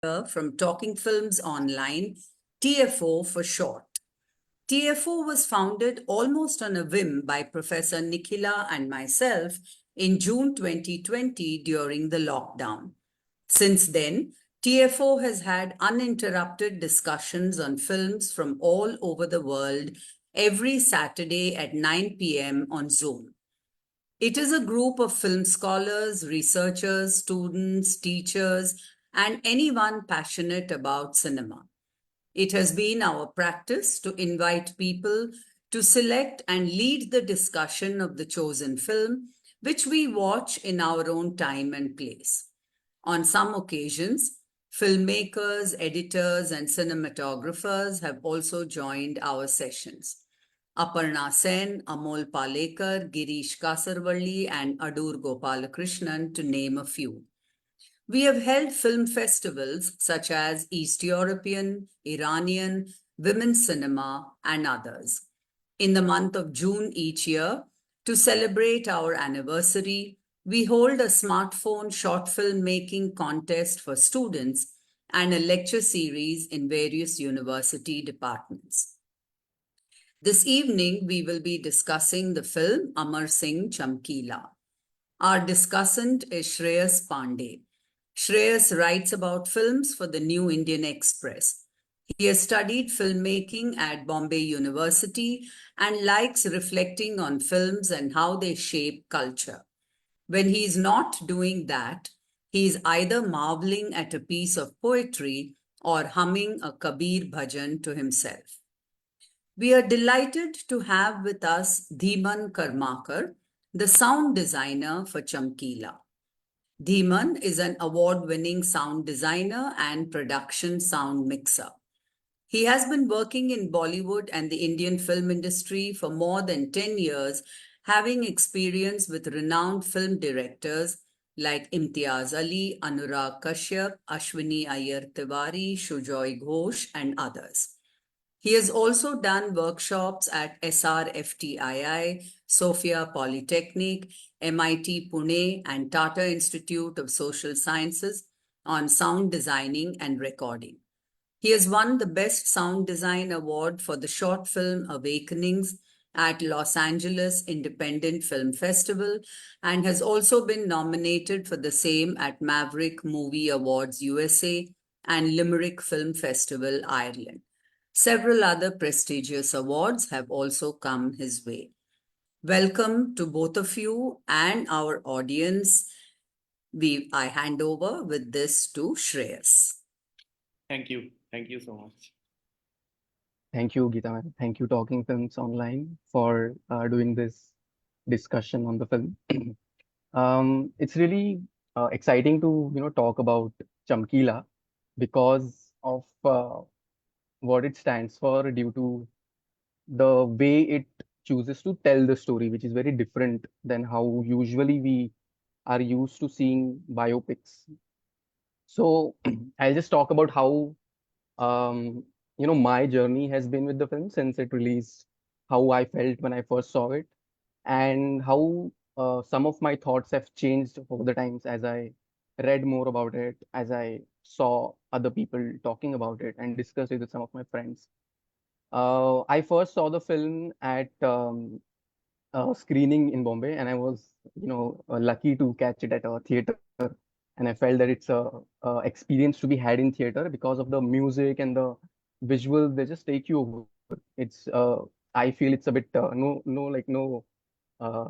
from Talking Films Online, TFO for short. TFO was founded almost on a whim by Professor Nikhila and myself in June 2020 during the lockdown. Since then, TFO has had uninterrupted discussions on films from all over the world every Saturday at 9 p.m. on Zoom. It is a group of film scholars, researchers, students, teachers, and anyone passionate about cinema. It has been our practice to invite people to select and lead the discussion of the chosen film, which we watch in our own time and place. On some occasions, filmmakers, editors, and cinematographers have also joined our sessions. Aparna Sen, Amol Palekar, Girish Kasarvalli, and Adur Gopalakrishnan, to name a few. We have held film festivals such as East European, Iranian, Women's Cinema, and others. In the month of June each year, to celebrate our anniversary, we hold a smartphone short film making contest for students and a lecture series in various university departments. This evening, we will be discussing the film AMAR Singh Chamkila. Our discussant is Shreyas Pande. Shreyas writes about films for the New Indian Express. He has studied filmmaking at Bombay University and likes reflecting on films and how they shape culture. When he is not doing that, he is either marveling at a piece of poetry or humming a Kabir bhajan to himself. We are delighted to have with us Dhiman Karmakar, the sound designer for Chamkila. Dhiman is an award-winning sound designer and production sound mixer. He has been working in Bollywood and the Indian film industry for more than 10 years, having experience with renowned film directors like Imtiaz Ali, Anurag Kashyap, Ashwini Iyer Tiwari, Shujoy Ghosh, and others. He has also done workshops at SRFTII, Sophia Polytechnic, MIT Pune, and Tata Institute of Social Sciences on sound designing and recording. He has won the Best Sound Design Award for the short film Awakenings at Los Angeles Independent Film Festival and has also been nominated for the same at Maverick Movie Awards USA and Limerick Film Festival, Ireland. Several other prestigious awards have also come his way. Welcome to both of you and our audience. I hand over with this to Shreyas. Thank you. Thank you so much. Thank you, Geeta, ma'am. Thank you, Talking Films Online, for doing this discussion on the film. It's really exciting to talk about Chamkila because of what it stands for, due to the way it chooses to tell the story, which is very different than how usually we are used to seeing biopics. So I'll just talk about how my journey has been with the film since it released, how I felt when I first saw it, and how some of my thoughts have changed over the times as I read more about it, as I saw other people talking about it and discussed it with some of my friends. I first saw the film at a screening in Bombay, and I was, lucky to catch it at a theater. And I felt that it's a experience to be had in theater because of the music and the visuals. They just take you over. I feel it's a bit no uh,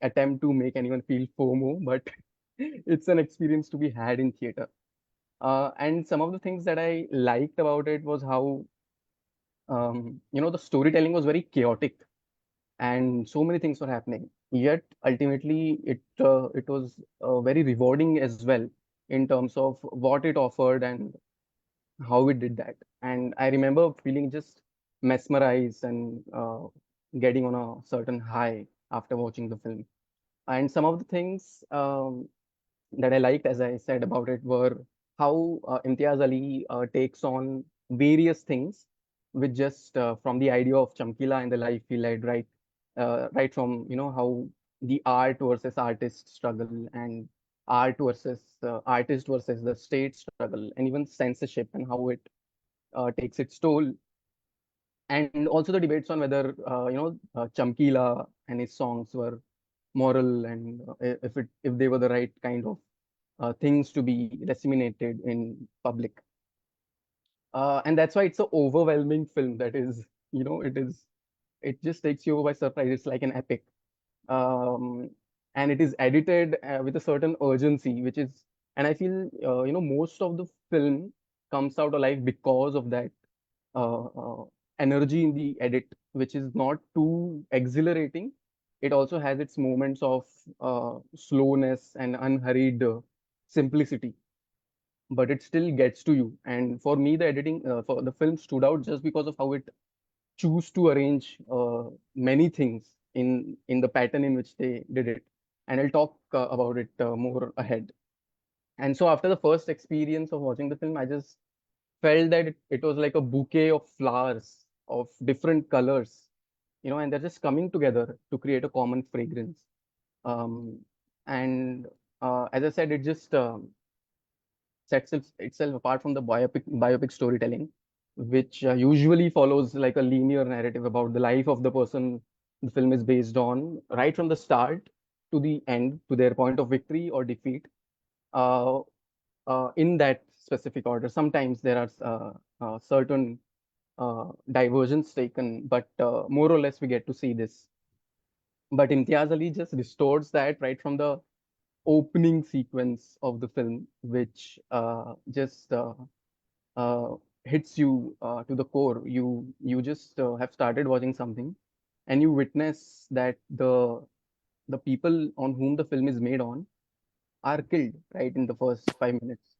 attempt to make anyone feel FOMO, but it's an experience to be had in theater. And some of the things that I liked about it was how the storytelling was very chaotic and so many things were happening. Yet ultimately, it was very rewarding as well in terms of what it offered and how it did that. And I remember feeling just mesmerized and getting on a certain high after watching the film. And some of the things that I liked, as I said about it, were how Imtiaz Ali takes on various things with just from the idea of Chamkila and the life he led, right from how the art versus artist struggle, and art versus artist versus the state struggle, and even censorship and how it takes its toll, and also the debates on whether Chamkila and his songs were moral, and if they were the right kind of things to be disseminated in public. And that's why it's an overwhelming film. That is, it just takes you by surprise. It's like an epic. um, and it is edited with a certain urgency, which is, and I feel, most of the film comes out alive because of that uh, uh, energy in the edit, which is not too exhilarating. It also has its moments of slowness and unhurried simplicity, but it still gets to you. And for me, the editing for the film stood out just because of how it choose to arrange many things in the pattern in which they did it. And I'll talk about it more ahead. And so after the first experience of watching the film, I just felt that it was like a bouquet of flowers of different colors, and they're just coming together to create a common fragrance. Um, and as I said, it just sets itself apart from the biopic storytelling, which usually follows like a linear narrative about the life of the person the film is based on, right from the start to the end, to their point of victory or defeat, uh, in that specific order. Sometimes there are certain diversions taken, but more or less we get to see this. But Imtiaz Ali just restores that right from the opening sequence of the film, which just uh, hits you to the core. You just have started watching something, and you witness that the people on whom the film is made on are killed right in the first 5 minutes.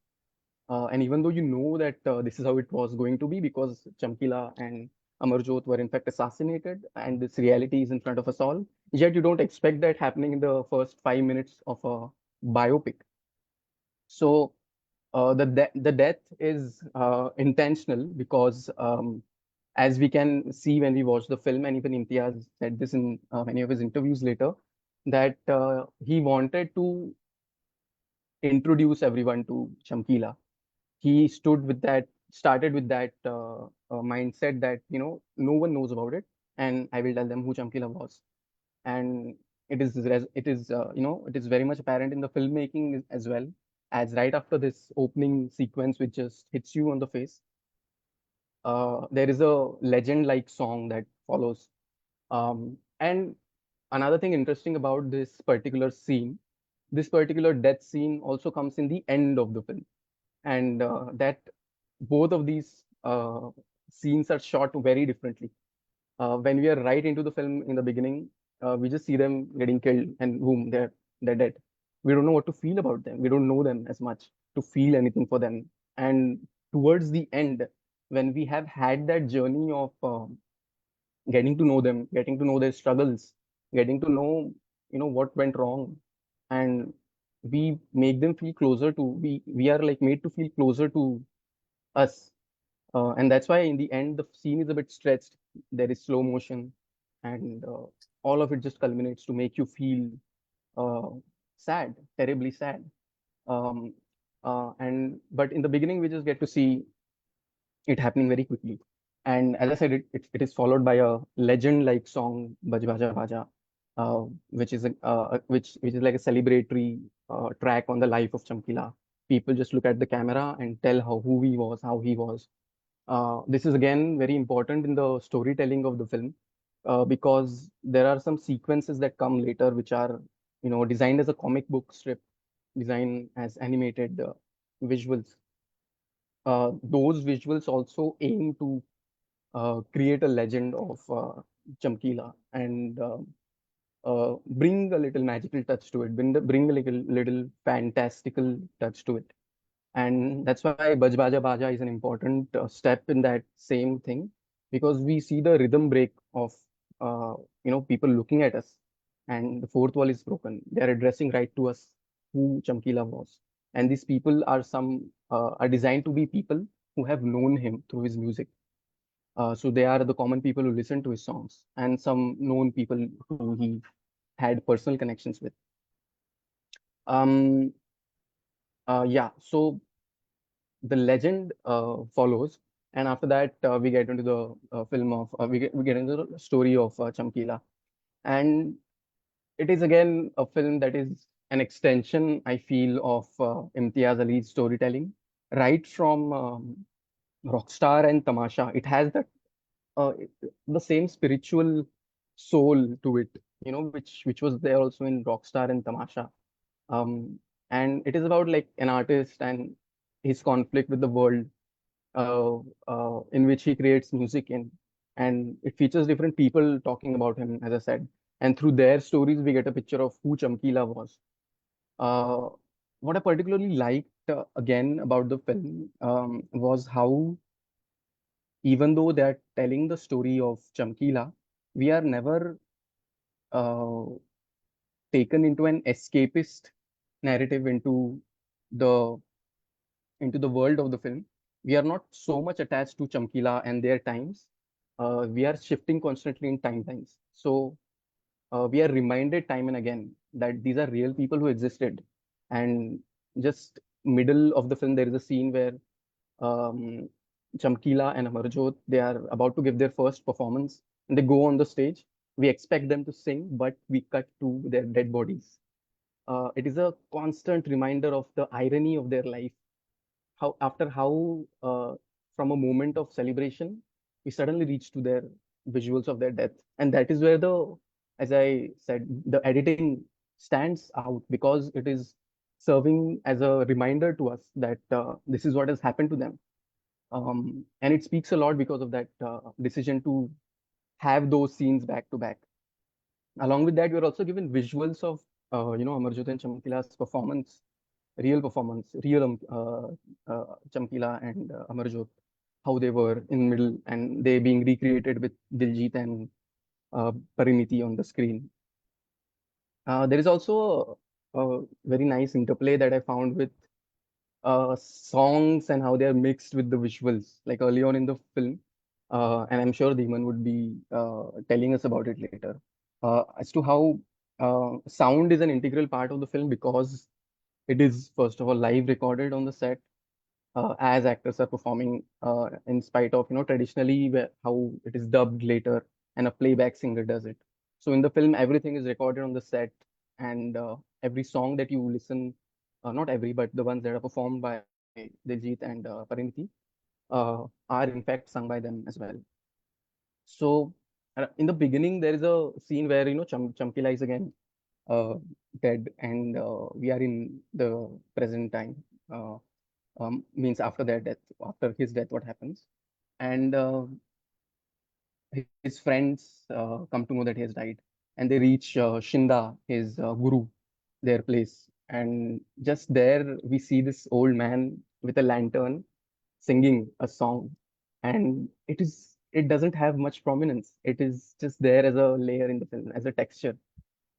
And even though you know that this is how it was going to be, because Chamkila and Amarjot were in fact assassinated, and this reality is in front of us all, yet you don't expect that happening in the first 5 minutes of a biopic. So the death is intentional because, as we can see when we watch the film, and even Imtiaz said this in many of his interviews later, that he wanted to introduce everyone to Chamkila. He started with that mindset that, no one knows about it, and I will tell them who Chamkila was. And it is very much apparent in the filmmaking as well, as right after this opening sequence, which just hits you on the face, there is a legend like song that follows. And another thing interesting about this particular death scene also comes in the end of the film, and that both of these scenes are shot very differently. When we are right into the film in the beginning, we just see them getting killed, and boom, they're dead. We don't know what to feel about them. We don't know them as much to feel anything for them. And towards the end, when we have had that journey of getting to know them, getting to know their struggles, getting to know, what went wrong, and we make them feel closer to we are like made to feel closer to us. And that's why in the end, the scene is a bit stretched. There is slow motion, and all of it just culminates to make you feel uh, sad, terribly sad. Um, and but in the beginning, we just get to see it happening very quickly. And as I said, it is followed by a legend-like song, Baj Baja Baja, which is like a celebratory track on the life of Chamkila. People just look at the camera and tell who he was, how he was. This is again very important in the storytelling of the film, because there are some sequences that come later which are, designed as a comic book strip, designed as animated visuals. Those visuals also aim to create a legend of Chamkila, and bring a little magical touch to it, bring a little fantastical touch to it. And that's why Baj Baja Baja is an important step in that same thing, because we see the rhythm break of people looking at us, and the fourth wall is broken. They are addressing right to us who Chamkila was, and these people are designed to be people who have known him through his music. So they are the common people who listen to his songs, and some known people who he had personal connections with. Um, Yeah, so the legend follows, and after that we get into the film of we get into the story of Chamkila, and it is again a film that is an extension, I feel, of Imtiaz Ali's storytelling, right from Rockstar and Tamasha. It has that uh, the same spiritual soul to it, which was there also in Rockstar and Tamasha. Um, and it is about like an artist and his conflict with the world uh, in which he creates music in. And it features different people talking about him, as I said. And through their stories, we get a picture of who Chamkila was. Uh, what I particularly liked again about the film was how, even though they are telling the story of Chamkila, we are never uh, taken into an escapist narrative the into the world of the film. We are not so much attached to Chamkila and their times. We are shifting constantly in timelines. So we are reminded time and again that these are real people who existed. And just middle of the film, there is a scene where um, Chamkila and Amarjot, they are about to give their first performance and they go on the stage. We expect them to sing, but we cut to their dead bodies. It is a constant reminder of the irony of their life. How from a moment of celebration, we suddenly reach to their visuals of their death. And that is where as I said, the editing stands out because it is serving as a reminder to us that this is what has happened to them. And it speaks a lot because of that decision to have those scenes back to back. Along with that, we are also given visuals of Amarjot and Chamkila's performance, real performance, real Chamkila and Amarjot, how they were in middle and they being recreated with Diljit and Pariniti on the screen. There is also a very nice interplay that I found with songs and how they are mixed with the visuals, like early on in the film. And I'm sure Dhiman would be telling us about it later. As to how sound is an integral part of the film because it is, first of all, live recorded on the set as actors are performing in spite of, traditionally how it is dubbed later and a playback singer does it. So in the film, everything is recorded on the set and every song that you listen, not every, but the ones that are performed by Diljit and Pariniti are in fact sung by them as well. So in the beginning, there is a scene where, Chamkila is again uh, dead and we are in the present time. Uh, Means after their death, after his death, what happens? And his friends come to know that he has died, and they reach Shinda, his guru, their place. And just there, we see this old man with a lantern singing a song, and it doesn't have much prominence. It is just there as a layer in the film, as a texture,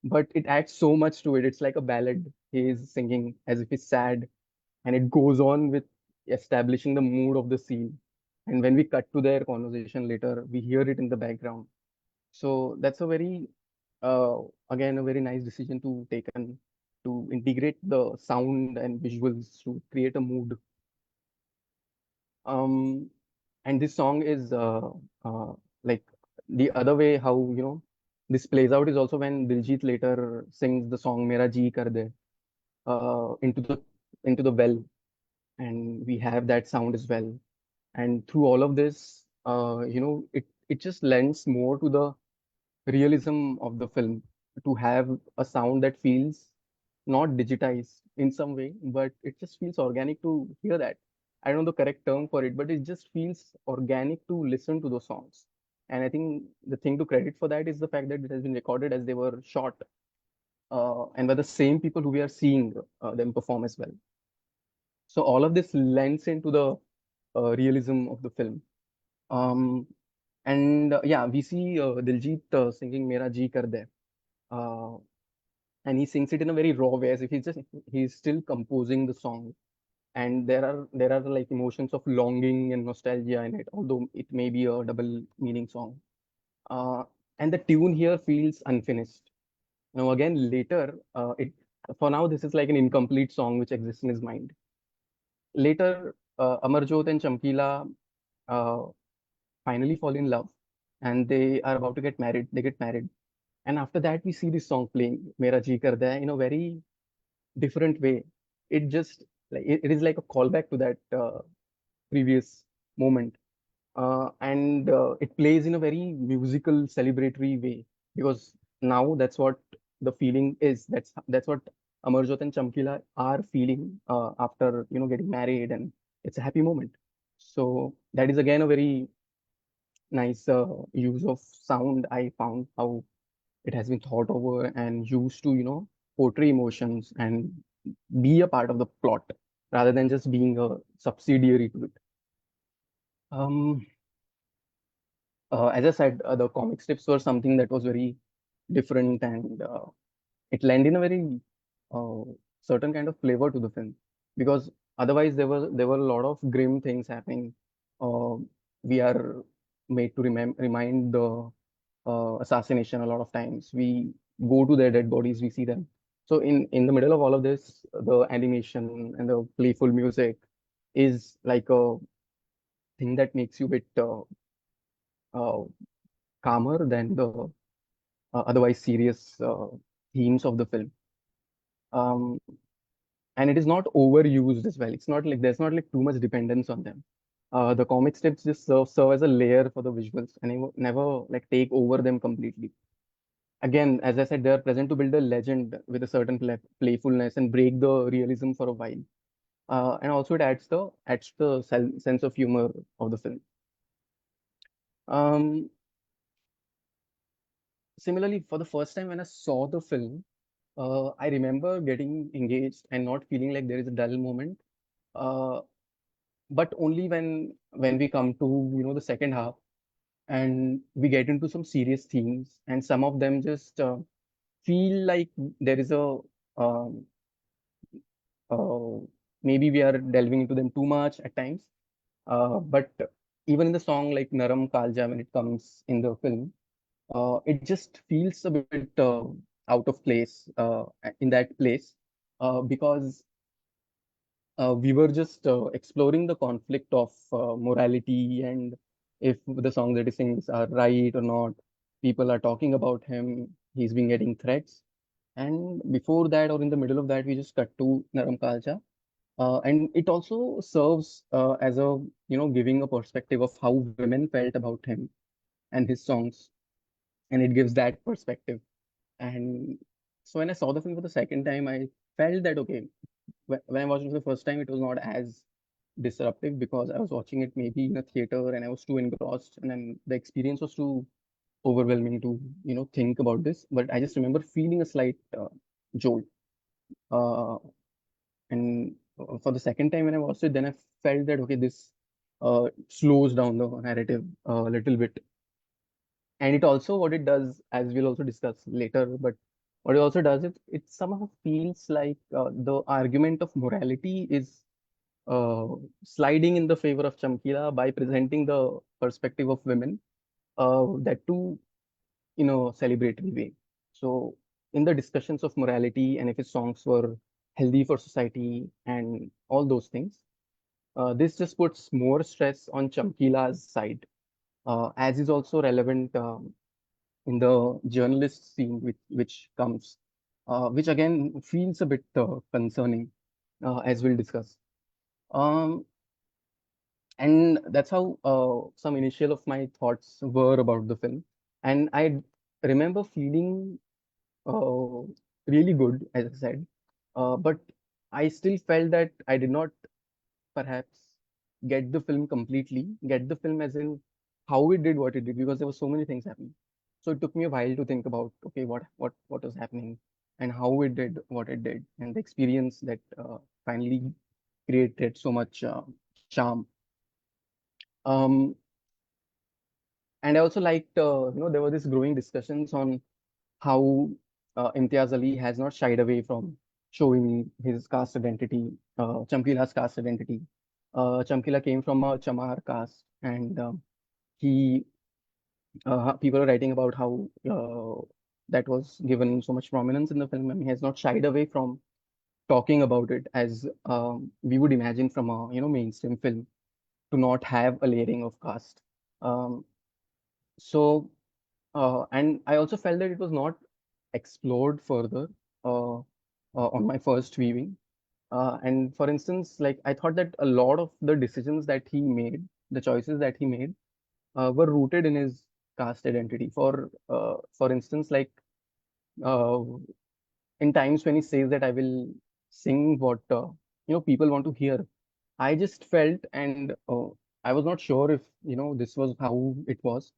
but it adds so much to it. It's like a ballad. He is singing as if he's sad, and it goes on with establishing the mood of the scene. And when we cut to their conversation later, we hear it in the background. So that's a very, uh, again, a very nice decision to taken to integrate the sound and visuals to create a mood. Um, and this song is like the other way how this plays out is also when Diljit later sings the song "Mera Ji Kar De" into the well, and we have that sound as well. And through all of this, it just lends more to the realism of the film to have a sound that feels not digitized in some way, but it just feels organic to hear that. I don't know the correct term for it, but it just feels organic to listen to those songs. And I think the thing to credit for that is the fact that it has been recorded as they were shot, and by the same people who we are seeing them perform as well. So all of this lends into the realism of the film. Um, and yeah, we see Diljit singing "Mera Ji Kar De," uh, and he sings it in a very raw way, as if he's still composing the song. And there are like emotions of longing and nostalgia in it, although it may be a double meaning song. Uh, and the tune here feels unfinished. Now again, later, it for now this is like an incomplete song which exists in his mind. Later, Amarjot and Chamkila uh, finally fall in love, and they are about to get married. They get married, and after that, we see this song playing, "Mera Ji Karda Hai," in a very different way. It just like it is like a callback to that previous moment, and it plays in a very musical, celebratory way because now that's what the feeling is. That's what Amarjot and Chamkila are feeling after getting married, and it's a happy moment. So that is again a very nice use of sound. I found how it has been thought over and used to portray emotions and be a part of the plot rather than just being a subsidiary to it. Um, as I said, the comic strips were something that was very different, and it lent in a very uh, certain kind of flavor to the film because otherwise there were a lot of grim things happening. Uh, we are made to remind the assassination a lot of times. We go to their dead bodies, we see them. So in the middle of all of this, the animation and the playful music is like a thing that makes you a bit uh, calmer than the otherwise serious themes of the film. Um, and it is not overused as well. It's not like there's not like too much dependence on them. The comic strips just serve as a layer for the visuals and never like take over them completely. Again, as I said, they are present to build a legend with a certain playfulness and break the realism for a while. And also it adds the sense of humor of the film. Um, Similarly, for the first time when I saw the film, I remember getting engaged and not feeling like there is a dull moment. Uh, but only when we come to the second half and we get into some serious themes, and some of them just feel like there is a um, uh, maybe we are delving into them too much at times. But even in the song like Naram Kalja, when it comes in the film, it just feels a bit out of place in that place because we were just exploring the conflict of morality and if the songs that he sings are right or not. People are talking about him. He's been getting threats. And before that, or in the middle of that, we just cut to Naram Kalcha. And it also serves as a, giving a perspective of how women felt about him and his songs. And it gives that perspective. And so when I saw the film for the second time, I felt that, okay, when I watched it for the first time, it was not as disruptive because I was watching it maybe in a theater and I was too engrossed, and then the experience was too overwhelming to think about this. But I just remember feeling a slight jolt. Uh, and for the second time when I watched it, then I felt that okay, this slows down the narrative a little bit, and it also what it does, as we'll also discuss later, but what it also does is it somehow feels like the argument of morality is uh, sliding in the favor of Chamkila by presenting the perspective of women, that too in a celebratory way. So, in the discussions of morality and if his songs were healthy for society and all those things, this just puts more stress on Chamkila's side, as is also relevant in the journalist scene, which comes, which again feels a bit concerning, as we'll discuss. Um, and that's how some initial of my thoughts were about the film. And I remember feeling uh, really good, as I said, but I still felt that I did not perhaps get the film completely, get the film as in how it did what it did, because there were so many things happening. So it took me a while to think about, okay, what was happening and how it did what it did, and the experience that finally created so much charm. Um, and I also liked, there were these growing discussions on how Imtiaz Ali has not shied away from showing his caste identity, Chamkila's caste identity. Chamkila came from a Chamar caste, and he people are writing about how that was given so much prominence in the film, and he has not shied away from talking about it as we would imagine from a mainstream film, to not have a layering of caste. Um, so and I also felt that it was not explored further uh, on my first viewing. And for instance, like I thought that a lot of the decisions that he made, the choices that he made, were rooted in his caste identity. For instance, like uh, in times when he says that I will sing what people want to hear, I just felt, and I was not sure if this was how it was,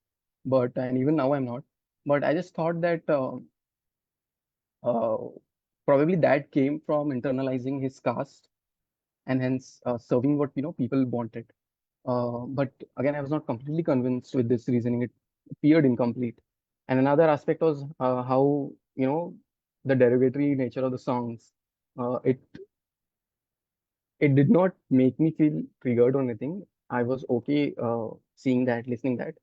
but and even now I'm not. But I just thought that uh, probably that came from internalizing his caste and hence serving what people wanted. But again, I was not completely convinced with this reasoning. It appeared incomplete. And another aspect was how the derogatory nature of the songs. It did not make me feel triggered or anything. I was okay seeing that, listening that.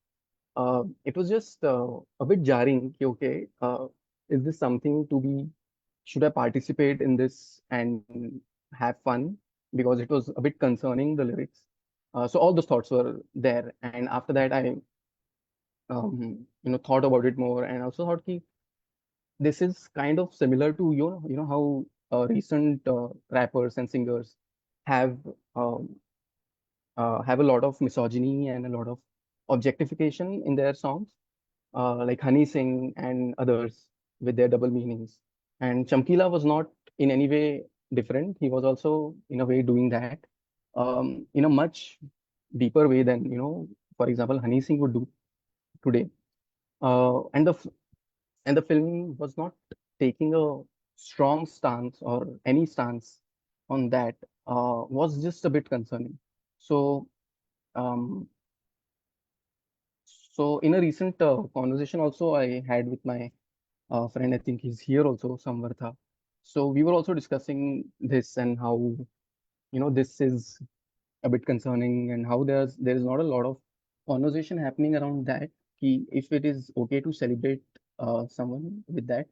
It was just a bit jarring. Okay, is this something to be? Should I participate in this and have fun? Because it was a bit concerning, the lyrics. So all those thoughts were there, and after that, I thought about it more, and also thought ki this is kind of similar to how recent rappers and singers have um, have a lot of misogyny and a lot of objectification in their songs, like Honey Singh and others with their double meanings. And Chamkila was not in any way different. He was also, in a way, doing that in a much deeper way than, for example, Honey Singh would do today. And the film was not taking a strong stance or any stance on that, was just a bit concerning. So, um, so in a recent conversation also I had with my friend, I think he's here also, Samvartha. So we were also discussing this and how, this is a bit concerning, and how there is not a lot of conversation happening around that. If it is okay to celebrate someone with that,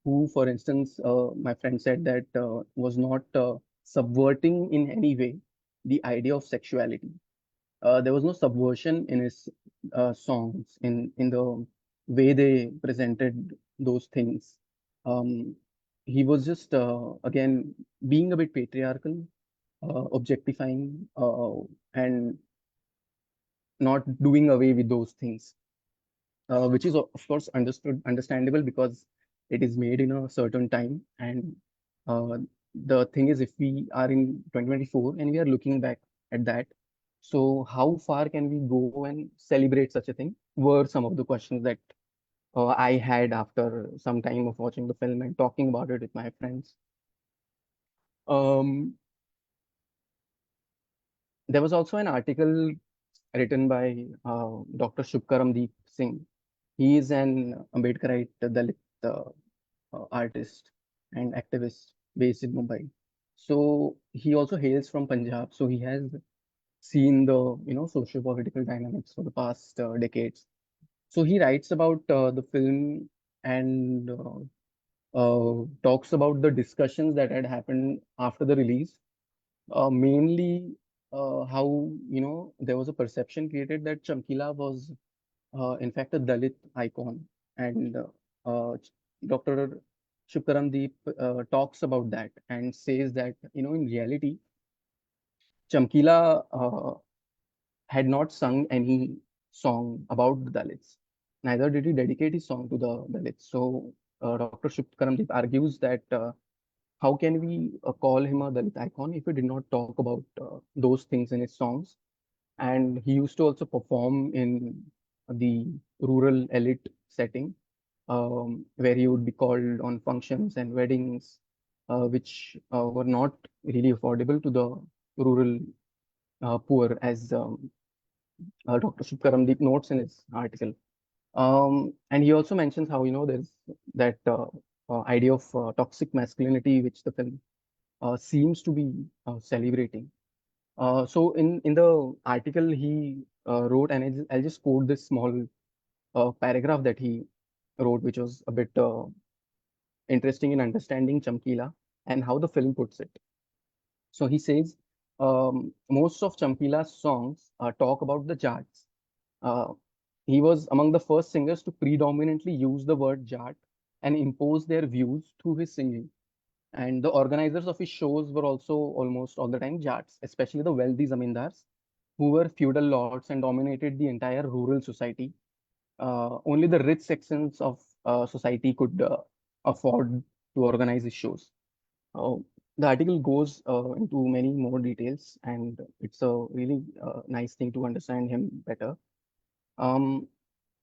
who, for instance, my friend said that was not subverting in any way the idea of sexuality. There was no subversion in his songs, in the way they presented those things. Um, he was just again being a bit patriarchal, objectifying, and not doing away with those things, which is of course understandable, because it is made in a certain time. And uh, the thing is, if we are in 2024 and we are looking back at that, so how far can we go and celebrate such a thing, were some of the questions that I had after some time of watching the film and talking about it with my friends. Um, there was also an article written by Dr. Shubkaramdeep Singh. He is an Ambedkarite Dalit artist and activist based in Mumbai. So he also hails from Punjab. So he has seen the socio-political dynamics for the past decades. So he writes about the film and talks about the discussions that had happened after the release. Mainly how there was a perception created that Chamkila was in fact a Dalit icon, and Dr. Shukkaramdeep talks about that and says that in reality Chamkila had not sung any song about the Dalits. Neither did he dedicate his song to the Dalits. So Dr. Shukkaramdeep argues that how can we call him a Dalit icon if he did not talk about those things in his songs? And he used to also perform in the rural elite setting, where he would be called on functions and weddings, which were not really affordable to the rural poor, as Dr. Shubkaramdeep notes in his article. And he also mentions how there's that idea of toxic masculinity, which the film seems to be celebrating. So in the article he wrote, and I'll just quote this small paragraph that he wrote, which was a bit interesting in understanding Chamkila. and how the film puts it. So he says most of Chamkila's songs talk about the Jats. Uh, he was among the first singers to predominantly use the word Jat and impose their views through his singing. And the organizers of his shows were also almost all the time Jats, especially the wealthy zamindars, who were feudal lords and dominated the entire rural society. Only the rich sections of society could afford to organize his shows. Uh, the article goes into many more details, and it's a really nice thing to understand him better. Um,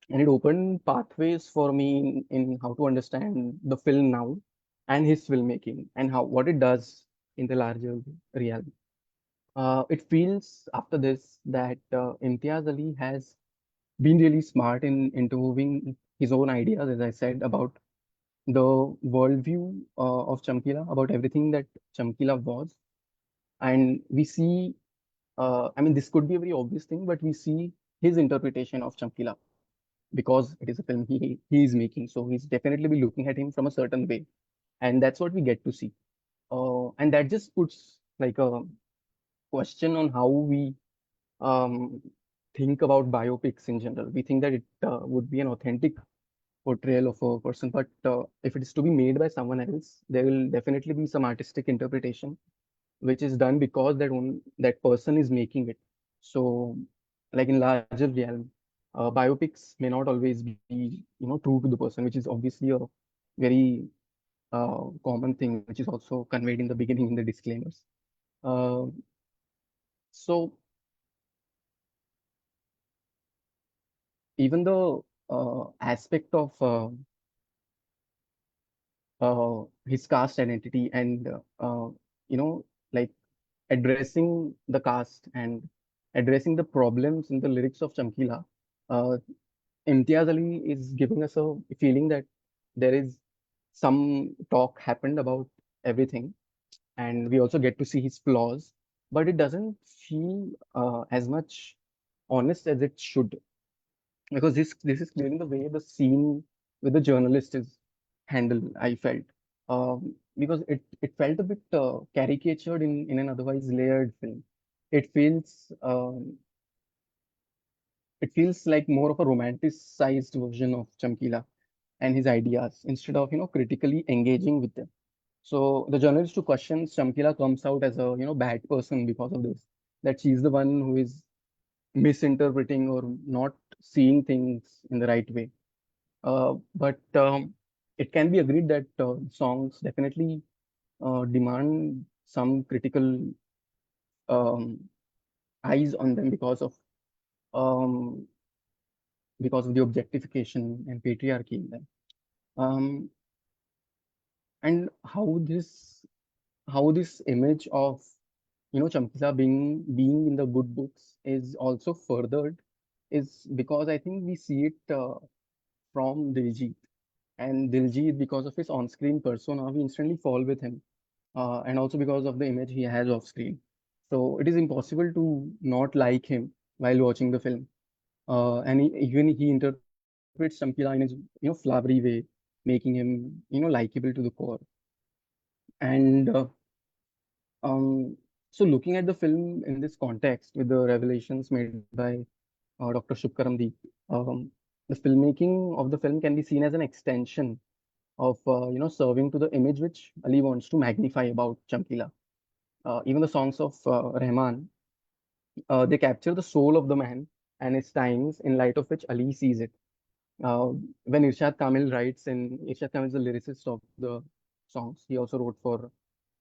and it opened pathways for me in how to understand the film now and his filmmaking and how what it does in the larger reality. It feels after this that Imtiaz Ali has been really smart in interweaving his own ideas, as I said, about the worldview of Chamkila, about everything that Chamkila was. And we see, I mean, this could be a very obvious thing, but we see his interpretation of Chamkila because it is a film he is making. So he's definitely be looking at him from a certain way. And that's what we get to see. And that just puts like a question on how we um, think about biopics in general. We think that it would be an authentic portrayal of a person, but if it is to be made by someone else, there will definitely be some artistic interpretation, which is done because that person is making it. So, like in larger realm, biopics may not always be, true to the person, which is obviously a very common thing, which is also conveyed in the beginning in the disclaimers. Uh, so even the aspect of his caste identity and you know like addressing the caste and addressing the problems in the lyrics of Chamkila, uh, Imtiaz Ali is giving us a feeling that there is some talk happened about everything, and we also get to see his flaws, but it doesn't feel as much honest as it should, because this is clearly the way the scene with the journalist is handled. I felt because it felt a bit caricatured in an otherwise layered film. It feels it feels like more of a romanticized version of Chamkila and his ideas instead of critically engaging with them. So the journalist who questions Chamkila comes out as a bad person because of this. That she's the one who is misinterpreting or not seeing things in the right way. But it can be agreed that songs definitely demand some critical um, eyes on them um, because of the objectification and patriarchy in them. Um, and how this image of Chamkila being in the good books is also furthered is because I think we see it from Diljit. And Diljit, because of his on-screen persona, we instantly fall with him, and also because of the image he has off-screen. So it is impossible to not like him while watching the film. And even he interprets Chamkila in his flowery way, making him likable to the core. And so looking at the film in this context with the revelations made by Dr. Shubkaramdeep, um, the filmmaking of the film can be seen as an extension of serving to the image which Ali wants to magnify about Chamkila. Even the songs of Rahman, they capture the soul of the man and his times in light of which Ali sees it. When Irshad Kamil is the lyricist of the songs. He also wrote for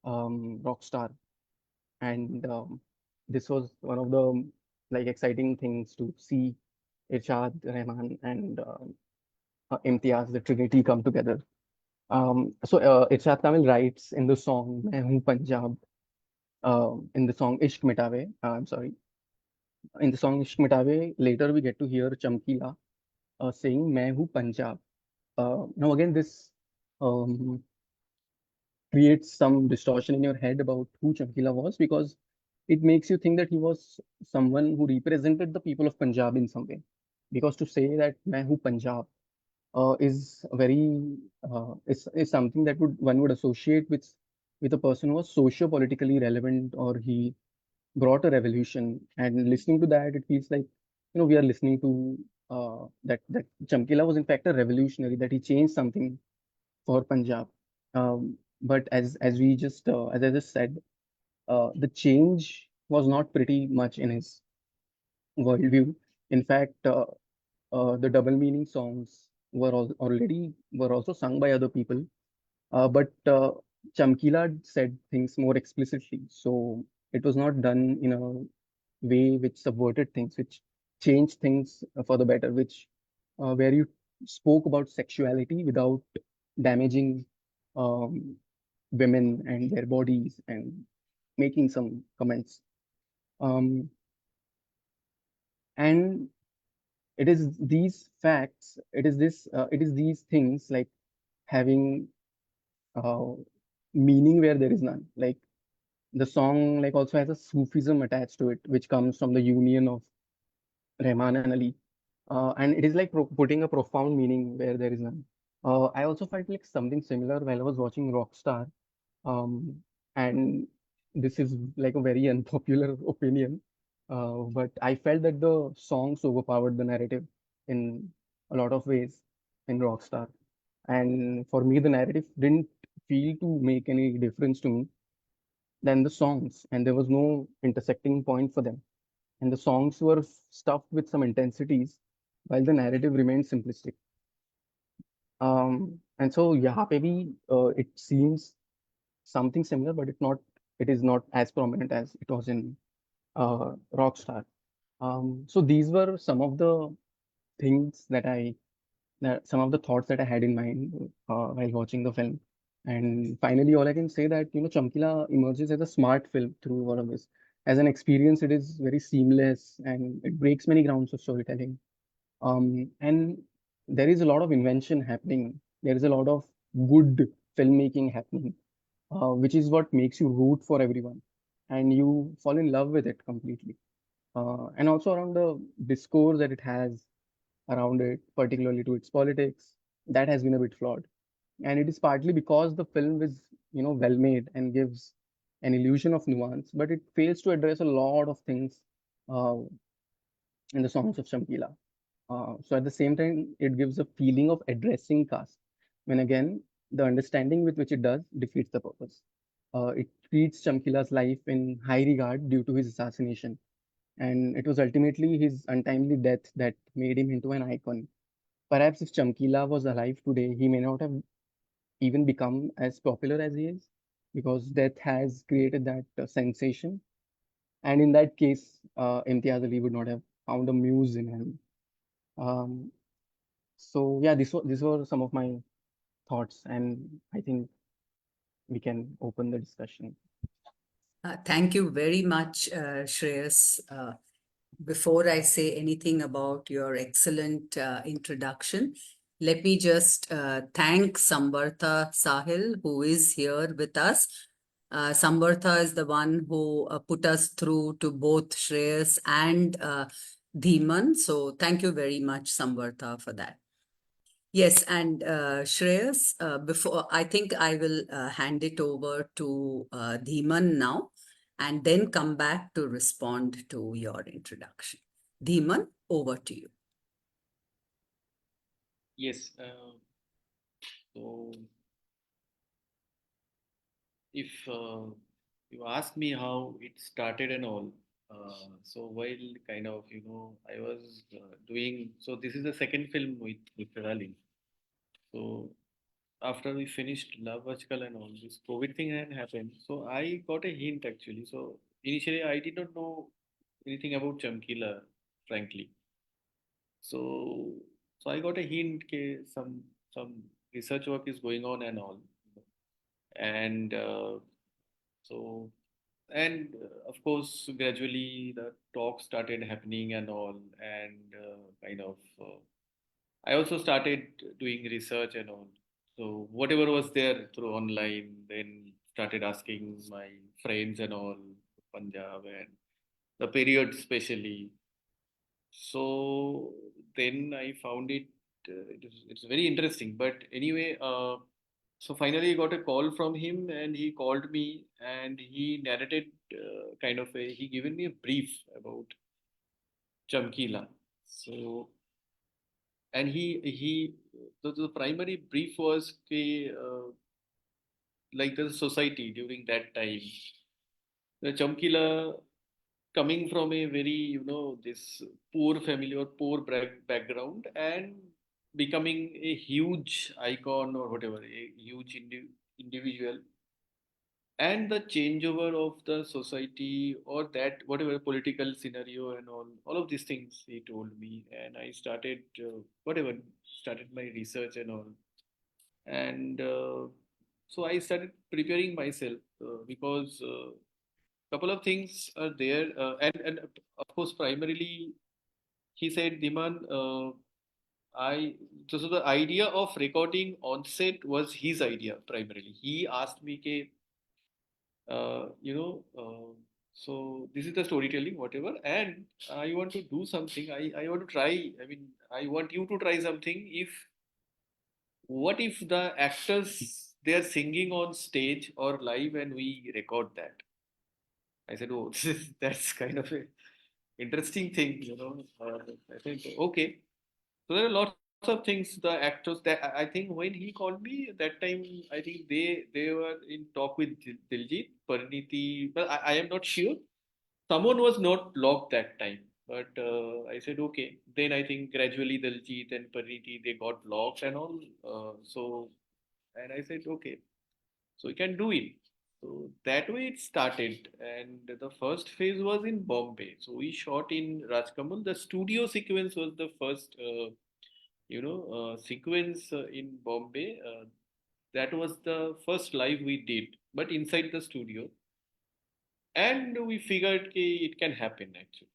Rockstar, and this was one of the exciting things to see Irshad, Rahman, and Imtiaz, the Trinity, come together. So Irshad Kamil writes in the song "Main Hoon Punjab," in the song "Ishq Mitawe." I'm sorry, in the song "Ishq Mitawe," later we get to hear Chamkila saying "Main Hoon Punjab." Now again, this um, creates some distortion in your head about who Chamkila was, because it makes you think that he was someone who represented the people of Punjab in some way. Because to say that "Main Hoon Punjab" is something that one would associate with with a person who was socio-politically relevant, or he brought a revolution. And listening to that, it feels like, we are listening to that Chamkila was in fact a revolutionary, that he changed something for Punjab. But as I just said, the change was not pretty much in his worldview. In fact, the double meaning songs were also sung by other people. But Chamkila said things more explicitly. So it was not done in a way which subverted things, which changed things for the better, which where you spoke about sexuality without damaging um, women and their bodies and making some comments. Um, and it is these facts, it is these things, like having uh, meaning where there is none. Like the song, like, also has a Sufism attached to it, which comes from the union of Rahman and Ali. And it is like putting a profound meaning where there is none. I also felt like something similar while I was watching Rockstar. Um, and this is like a very unpopular opinion, but I felt that the songs overpowered the narrative in a lot of ways in Rockstar. And for me, the narrative didn't feel to make any difference to me than the songs, and there was no intersecting point for them. And the songs were stuffed with some intensities, while the narrative remained simplistic. And so, yeah, maybe it seems something similar, but it is not as prominent as it was in Rockstar. So these were some of the things some of the thoughts that I had in mind while watching the film. And finally, all I can say that, Chamkila emerges as a smart film through all of this. As an experience, it is very seamless and it breaks many grounds of storytelling. And there is a lot of invention happening. There is a lot of good filmmaking happening, which is what makes you root for everyone, and you fall in love with it completely. And also around the discourse that it has around it, particularly to its politics, that has been a bit flawed. And it is partly because the film is, well made and gives an illusion of nuance, but it fails to address a lot of things uh, in the songs of Shamkila. So at the same time, it gives a feeling of addressing caste, when again, the understanding with which it does defeats the purpose. It treats Chamkila's life in high regard due to his assassination, and it was ultimately his untimely death that made him into an icon. Perhaps if Chamkila was alive today, he may not have even become as popular as he is, because death has created that sensation. And in that case, Imtiaz Ali would not have found a muse in him. Um, so yeah, these were some of my thoughts, and I think we can open the discussion. Thank you very much, Shreyas. Before I say anything about your excellent introduction, let me just thank Samvartha Sahil, who is here with us. Samvartha is the one who put us through to both Shreyas and Dhiman. So thank you very much, Samvartha, for that. Yes, and Shreyas, before I think I will hand it over to Dhiman now, and then come back to respond to your introduction. Dhiman, over to you. Yes. So if you ask me how it started and all, so while kind of, I was doing, so this is the second film with Feralin. So after we finished Love Ajkal and all, this COVID thing had happened. So I got a hint actually. So initially I did not know anything about Chamkila, frankly. So I got a hint that some research work is going on and all. And so of course gradually the talk started happening and all, and kind of I also started doing research and all. So whatever was there through online, then started asking my friends and all, Punjab and the period especially. So then I found it's very interesting. But anyway, So finally, I got a call from him, and he called me, and he narrated he given me a brief about Chamkila. So, and the primary brief was like the society during that time. The Chamkila, coming from a very, this poor family or poor background, and becoming a huge icon or whatever, a huge individual, and the changeover of the society, or that whatever political scenario and all of these things he told me. And I started started my research and all. And so I started preparing myself, because couple of things are there, and of course primarily he said, Dhiman, I so the idea of recording on set was his idea primarily. He asked me, ke, uh, you know, uh, so this is the storytelling, whatever, and I want to do something. I want to try. I mean, I want you to try something. What if the actors they are singing on stage or live and we record that? I said, oh, that's kind of a interesting thing, I think, okay. So there are lots of things. The actors that I think when he called me that time, I think they were in talk with Diljit, Pariniti, but I am not sure. Someone was not locked that time, but I said okay. Then I think gradually Diljit and Pariniti they got locked and all. And I said okay, so we can do it. So that way it started, and the first phase was in Bombay. So we shot in Rajkamal. The studio sequence was the first, sequence in Bombay. That was the first live we did, but inside the studio, and we figured it can happen. Actually,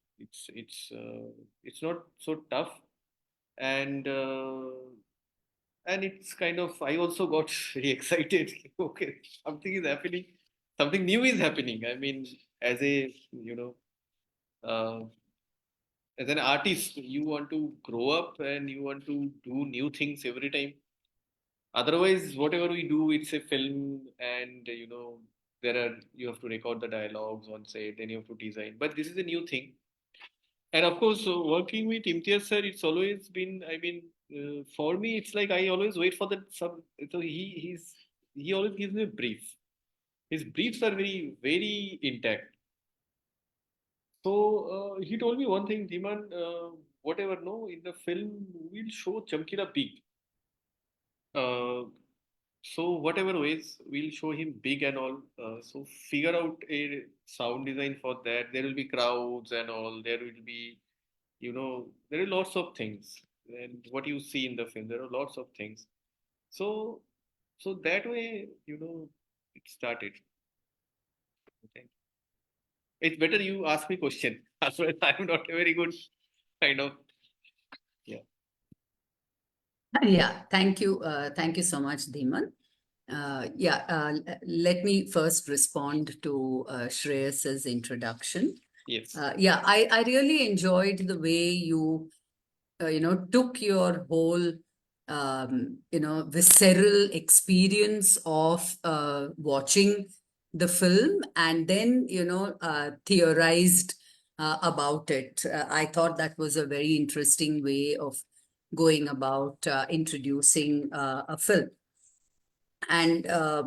it's not so tough, and it's kind of I also got very excited. Okay, something is happening, something new is happening. I mean, as a uh, as an artist, you want to grow up and you want to do new things every time. Otherwise, whatever we do, it's a film, and you have to record the dialogues on set, then you have to design. But this is a new thing, and of course, working with Imtiaz sir, it's always been. I mean, for me, it's like I always wait for the some. So he always gives me a brief. His briefs are very intact. So he told me one thing, Dhiman, whatever, no, in the film we'll show Chamkila big. Uh, so whatever ways we'll show him big and all. So figure out a sound design for that. There will be crowds and all. There will be, there are lots of things. And what you see in the film, there are lots of things. So, so that way, it started. Okay. It's better you ask me question. Otherwise, I'm not a very good kind of, yeah. Yeah, thank you. Thank you so much, Dhiman. Let me first respond to Shreyas's introduction. Yes. I really enjoyed the way you, took your whole, visceral experience of watching the film and then, theorized about it. I thought that was a very interesting way of going about introducing a film. And uh,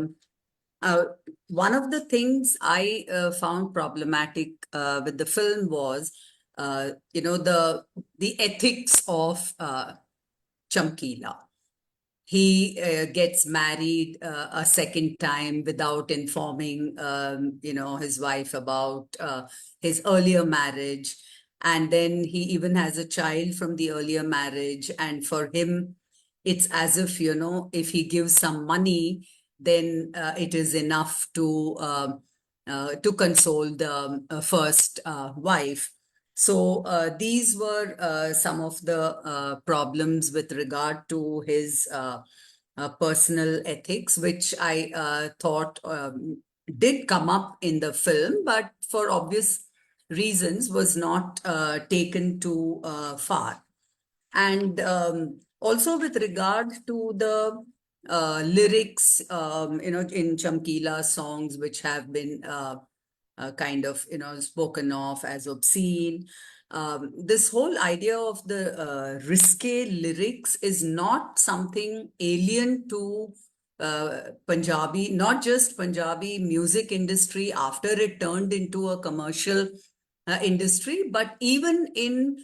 one of the things I found problematic with the film was, the ethics of Chamkila. He gets married a second time without informing, his wife about his earlier marriage. And then he even has a child from the earlier marriage. And for him, it's as if, if he gives some money, then it is enough to console the first wife. So these were some of the problems with regard to his personal ethics, which I thought did come up in the film, but for obvious reasons was not taken too far. And also with regard to the lyrics, in Chamkila songs, which have been kind of, spoken of as obscene. This whole idea of the risque lyrics is not something alien to Punjabi, not just Punjabi music industry after it turned into a commercial industry, but even in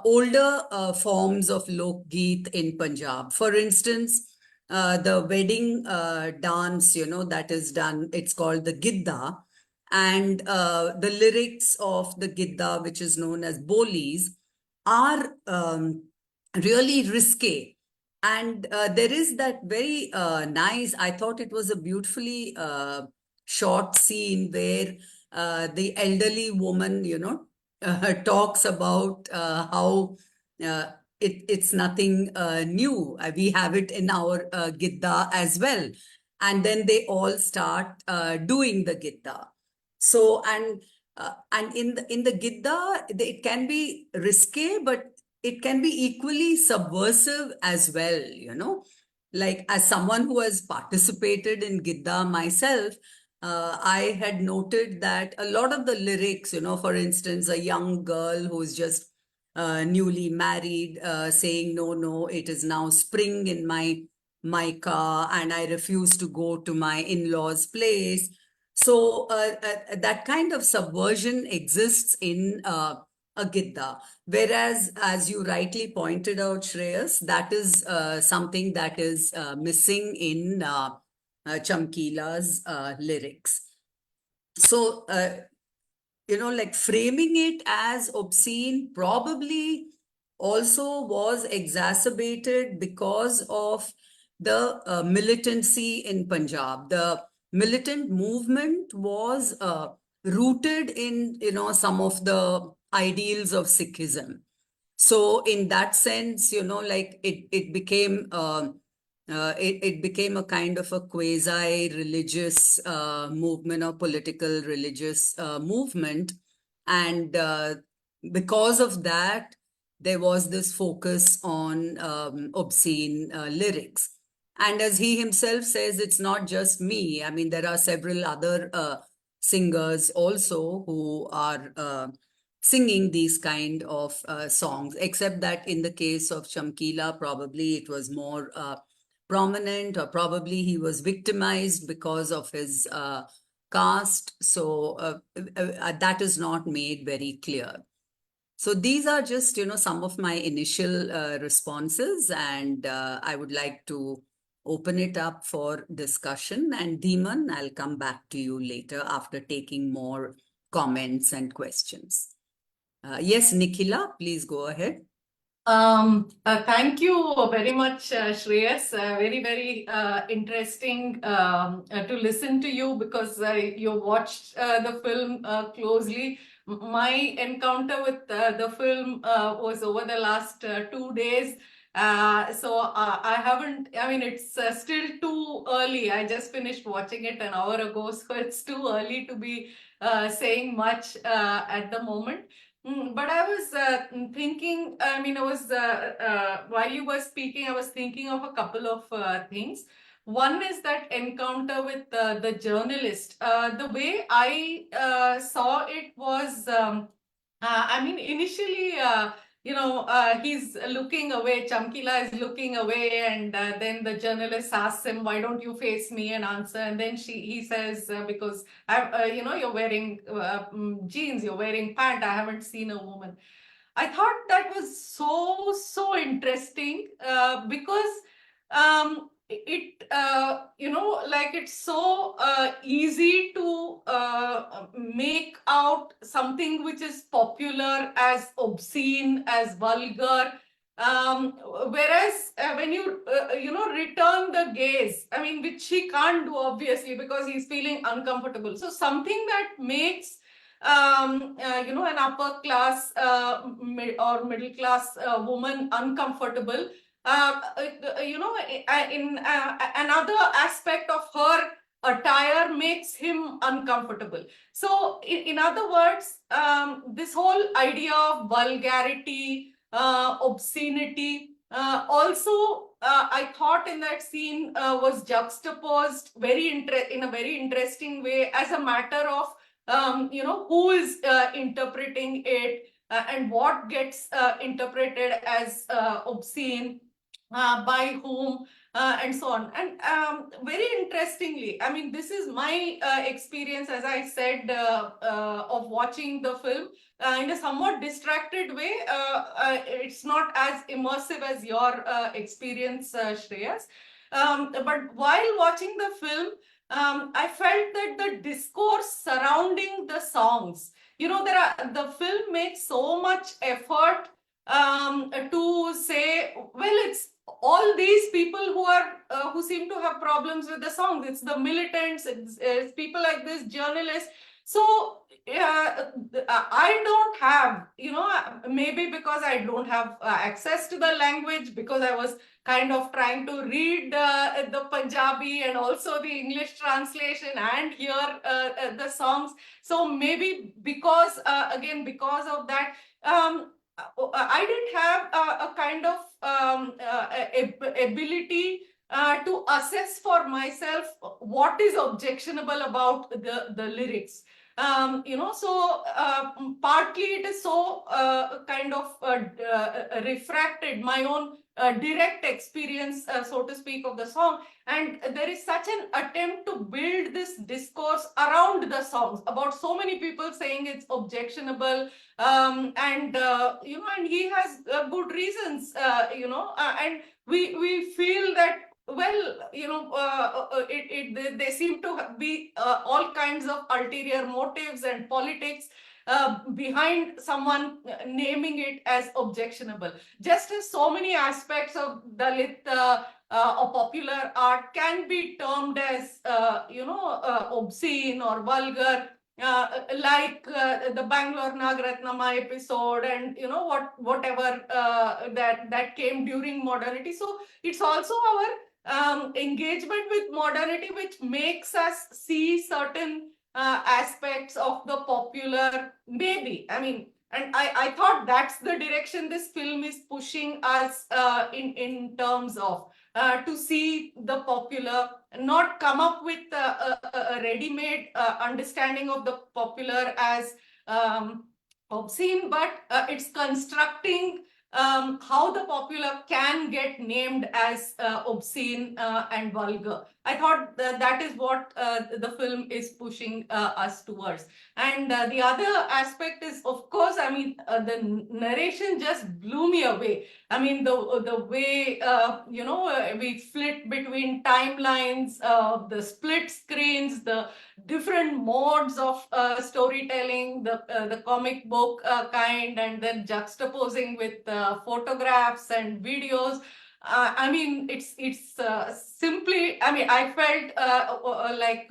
older forms of Lok Geet in Punjab. For instance, the wedding dance, that is done, it's called the Gidda. And the lyrics of the Gidda, which is known as Bolis, are really risque. And there is that very nice, I thought it was a beautifully short scene where the elderly woman, talks about how it's nothing new. We have it in our Gidda as well. And then they all start doing the Gidda. So, and in the Gidda, it can be risque, but it can be equally subversive as well, Like, as someone who has participated in Gidda myself, I had noted that a lot of the lyrics, for instance, a young girl who's just newly married, saying, no, no, it is now spring in my car and I refuse to go to my in-laws' place. So that kind of subversion exists in a Gidda. Whereas, as you rightly pointed out, Shreyas, that is something that is missing in Chamkila's lyrics. So, like framing it as obscene probably also was exacerbated because of the militancy in Punjab. The militant movement was rooted in, some of the ideals of Sikhism. So in that sense, like it became it became a kind of a quasi-religious movement or political religious movement. And because of that, there was this focus on obscene lyrics. And as he himself says, it's not just me. I mean, there are several other singers also who are singing these kind of songs, except that in the case of Chamkila, probably it was more prominent, or probably he was victimized because of his caste. So that is not made very clear. So these are just, some of my initial responses, and I would like to open it up for discussion. And Dhiman, I'll come back to you later after taking more comments and questions. Yes, Nikhila, please go ahead. Thank you very much, Shreyas. Very, very interesting to listen to you, because you watched the film closely. My encounter with the film was over the last 2 days. I haven't, I mean, it's still too early. I just finished watching it an hour ago, so it's too early to be saying much at the moment. But I was thinking, I mean, while you were speaking, I was thinking of a couple of things. One is that encounter with the journalist. The way I saw it was, I mean, initially, he's looking away, Chamkila is looking away, and then the journalist asks him, why don't you face me and answer? And then he says, because you're wearing jeans, you're wearing pant, I haven't seen a woman. I thought that was so interesting, because like it's so easy to make out something which is popular as obscene, as vulgar. Whereas when you return the gaze, I mean, which he can't do obviously because he's feeling uncomfortable. So something that makes an upper class or middle class woman uncomfortable, in another aspect of her attire makes him uncomfortable. So in other words, this whole idea of vulgarity, obscenity, Also, I thought in that scene was juxtaposed in a very interesting way as a matter of who is interpreting it and what gets interpreted as obscene by whom and so on. And very interestingly, I mean, this is my experience, as I said, of watching the film in a somewhat distracted way. It's not as immersive as your experience, Shreyas. But while watching the film, I felt that the discourse surrounding the songs, the film makes so much effort to say, well, it's all these people who seem to have problems with the songs. It's the militants, it's people like this, journalists. So I don't have, maybe because I don't have access to the language, because I was kind of trying to read the Punjabi and also the English translation and hear the songs. So maybe because, again, because of that, I didn't have a kind of ability to assess for myself what is objectionable about the lyrics. So partly it is so kind of refracted my own direct experience, so to speak, of the song. And there is such an attempt to build this discourse around the songs about so many people saying it's objectionable, and he has good reasons, and we feel that, well, they seem to be all kinds of ulterior motives and politics behind someone naming it as objectionable. Just as so many aspects of Dalit or popular art can be termed as, obscene or vulgar, like the Bangalore Nagaratnama episode, and whatever that came during modernity. So it's also our engagement with modernity which makes us see certain aspects of the popular, maybe. I mean, and I thought that's the direction this film is pushing us in terms of to see the popular, not come up with a ready-made understanding of the popular as obscene, but it's constructing how the popular can get named as obscene and vulgar. I thought that is what the film is pushing us towards. And the other aspect is, of course, I mean, the narration just blew me away. I mean, the way, we flit between timelines, the split screens, the different modes of storytelling, the comic book kind, and then juxtaposing with photographs and videos. I mean, it's simply, I mean, I felt like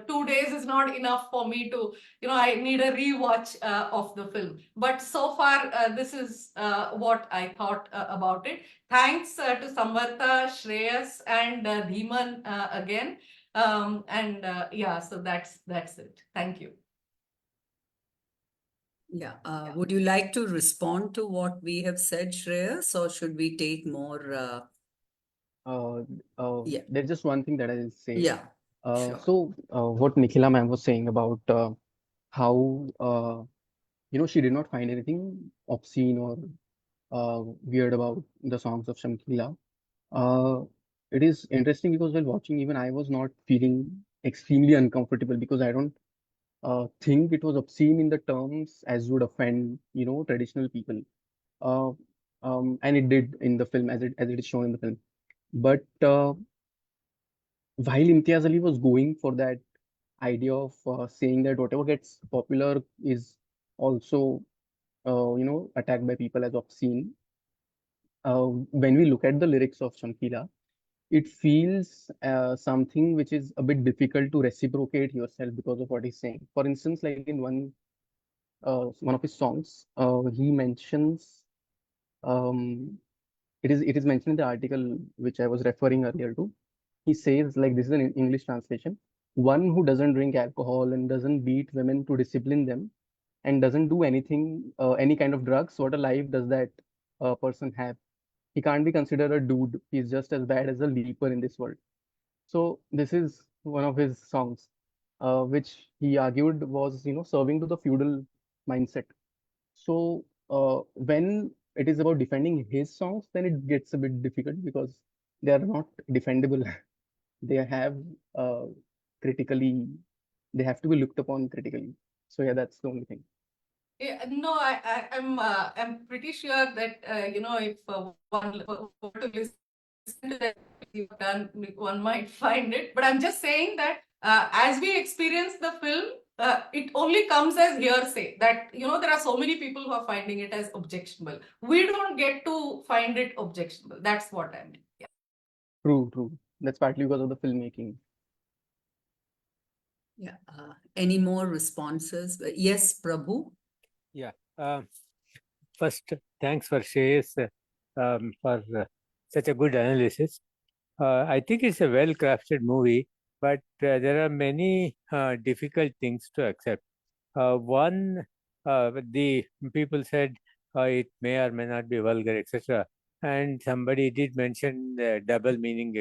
2 days is not enough for me to, I need a rewatch of the film. But so far, this is what I thought about it. Thanks to Samvarta, Shreyas, and Dhiman again. Yeah, so that's it. Thank you. Yeah. Would you like to respond to what we have said, Shreyas, or should we take more? Yeah. There's just one thing that I'll say. Yeah, sure. So what Nikhila ma'am was saying about how she did not find anything obscene or weird about the songs of Shamkila. It is interesting because while watching, even I was not feeling extremely uncomfortable because I don't think it was obscene in the terms as would offend, traditional people. Uh, and it did in the film as it is shown in the film. But while Imtiaz Ali was going for that idea of saying that whatever gets popular is also, attacked by people as obscene. When we look at the lyrics of Shamkila, it feels something which is a bit difficult to reciprocate yourself because of what he's saying. For instance, like in one of his songs, he mentions it is mentioned in the article which I was referring earlier to. He says, like, this is an English translation: one who doesn't drink alcohol and doesn't beat women to discipline them and doesn't do anything, any kind of drugs, what a life does that person have? He can't be considered a dude. He's just as bad as a leaper in this world. So this is one of his songs, which he argued was, serving to the feudal mindset. So when it is about defending his songs, then it gets a bit difficult because they are not defendable. They have uh, critically, they have to be looked upon critically. So yeah, that's the only thing. Yeah, no, I'm pretty sure that if one were to listen to that you've done, one might find it. But I'm just saying that as we experience the film, it only comes as hearsay that there are so many people who are finding it as objectionable. We don't get to find it objectionable. That's what I mean. Yeah. True, true. That's partly because of the filmmaking. Yeah. Any more responses? Yes, Prabhu. Yeah. First, thanks for Shreyas for such a good analysis. I think it's a well-crafted movie, but there are many difficult things to accept. One, the people said it may or may not be vulgar, etc. And somebody did mention double meaning.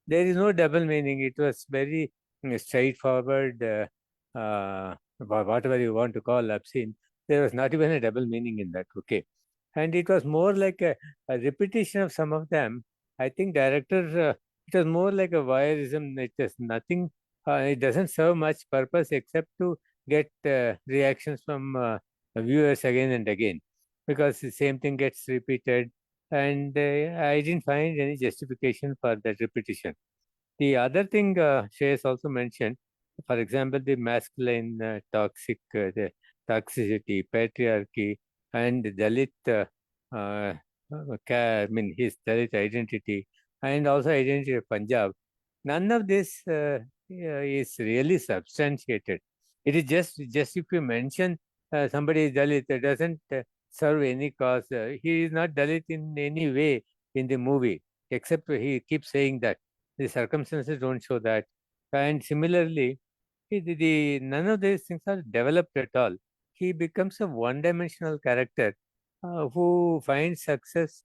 There is no double meaning. It was very straightforward, whatever you want to call obscene. There was not even a double meaning in that. Okay. And it was more like a repetition of some of them. I think director, it was more like a voyeurism. It is nothing, it doesn't serve much purpose except to get reactions from viewers again and again, because the same thing gets repeated, and I didn't find any justification for that repetition. The other thing Shreyas also mentioned, for example, the masculine the toxicity, patriarchy, and Dalit, I mean, his Dalit identity, and also identity of Punjab. None of this is really substantiated. It is just if you mention somebody is Dalit, it doesn't serve any cause. He is not Dalit in any way in the movie, except he keeps saying that. The circumstances don't show that. And similarly, none of these things are developed at all. He becomes a one-dimensional character who finds success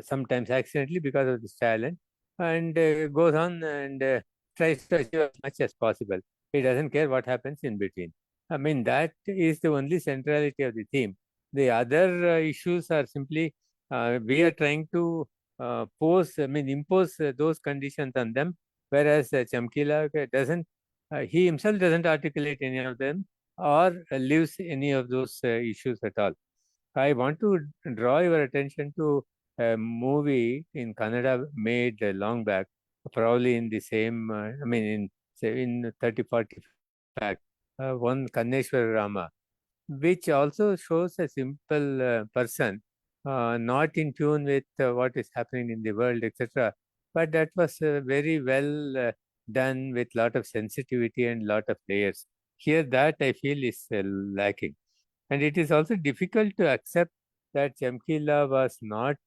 sometimes accidentally because of his talent, and goes on and tries to achieve as much as possible. He doesn't care what happens in between. I mean, that is the only centrality of the theme. The other issues are simply we are trying to impose those conditions on them, whereas Chamkila doesn't, he himself doesn't articulate any of them or lives any of those issues at all. I want to draw your attention to a movie in Kannada made long back, probably in the same, in say in 30, 40 back, one Kanneshwar Rama, which also shows a simple person, not in tune with what is happening in the world, etc. But that was very well done with lot of sensitivity and lot of layers. Here, that I feel is lacking. And it is also difficult to accept that Chamkila was not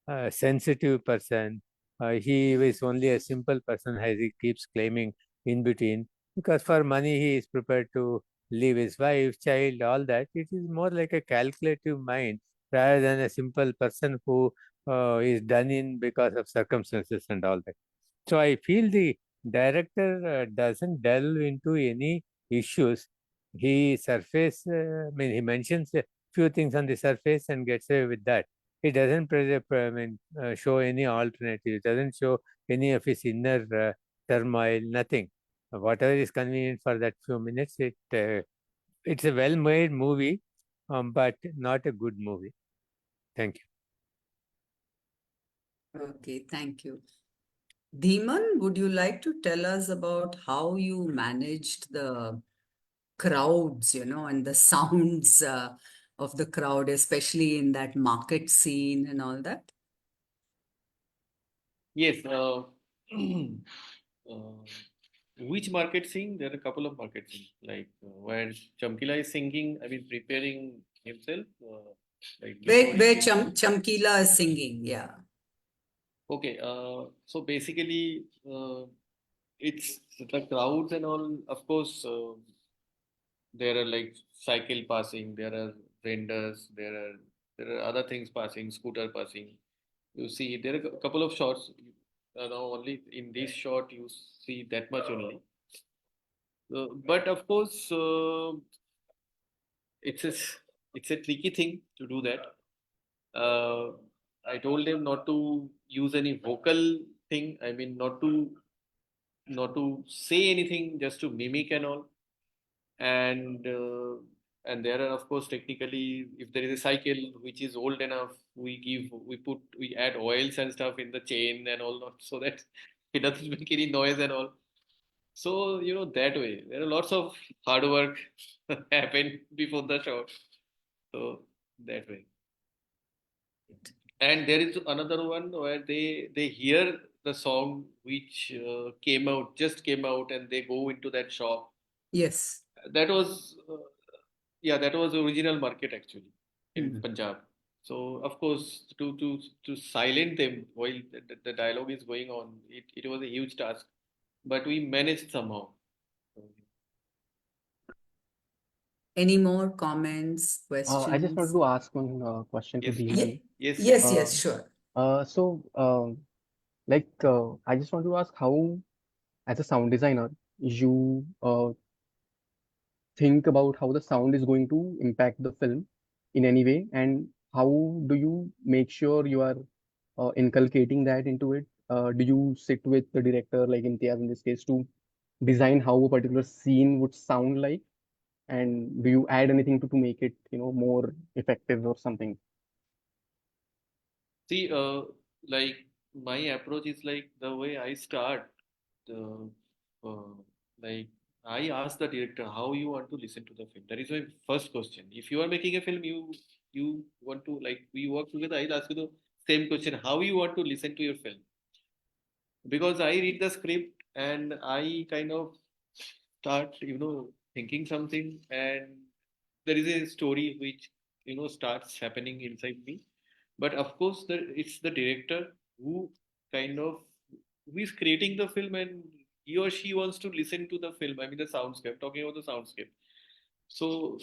a sensitive person. He is only a simple person, as he keeps claiming in between, because for money he is prepared to leave his wife, child, all that. It is more like a calculative mind rather than a simple person who is done in because of circumstances and all that. So I feel the director doesn't delve into any issues. He he mentions a few things on the surface and gets away with that. He doesn't show any alternative. Doesn't show any of his inner turmoil. Nothing. Whatever is convenient for that few minutes, it's a well-made movie, but not a good movie. Thank you. Okay, thank you. Dhiman, would you like to tell us about how you managed the crowds, and the sounds of the crowd, especially in that market scene and all that? Yes. Which market scene? There are a couple of market scenes, like where Chamkila is singing. I mean, preparing himself, like before Where he. Chamkila is singing, yeah. Okay. So basically, it's the crowds and all. Of course, there are like cycle passing. There are vendors. There are other things passing, scooter passing. You see, there are a couple of shots. Now only in this shot you see that much only. But of course, it's a it's a tricky thing to do that. Uh, I told them not to use any vocal thing. I mean, not to say anything, just to mimic and all. And and there are, of course, technically, if there is a cycle which is old enough, we add oils and stuff in the chain and all that, so that it doesn't make any noise and all. So that way there are lots of hard work happened before the shot. So that way. And there is another one where they hear the song which just came out, and they go into that shop. Yes. That was that was the original market actually in Mhm. Punjab. So of course, to silent them while the dialogue is going on, it was a huge task, but we managed somehow. Any more comments, I just wanted questions? to ask one question to Yes, Ye- Dhiman. yes, yes, yes. yes, Uh, sure. I just want to ask how, as a sound designer, you think about how the sound is going to impact the film in any way, and how do you make sure you are inculcating that into it? Do you sit with the director, like Imtiaz in this case, to design how a particular scene would sound like? And do you add anything to make it, more effective or something? See, like my approach is like the way I start. The like I ask the director how you want to listen to the film. That is my first question. If you are making a film, you want to, like, we work together. I'll ask you the same question: how you want to listen to your film? Because I read the script and I kind of start, thinking something, and there is a story which starts happening inside me. But of course, it's the director who kind of who is creating the film, and he or she wants to listen to the film. I mean, the soundscape. Talking about the soundscape, so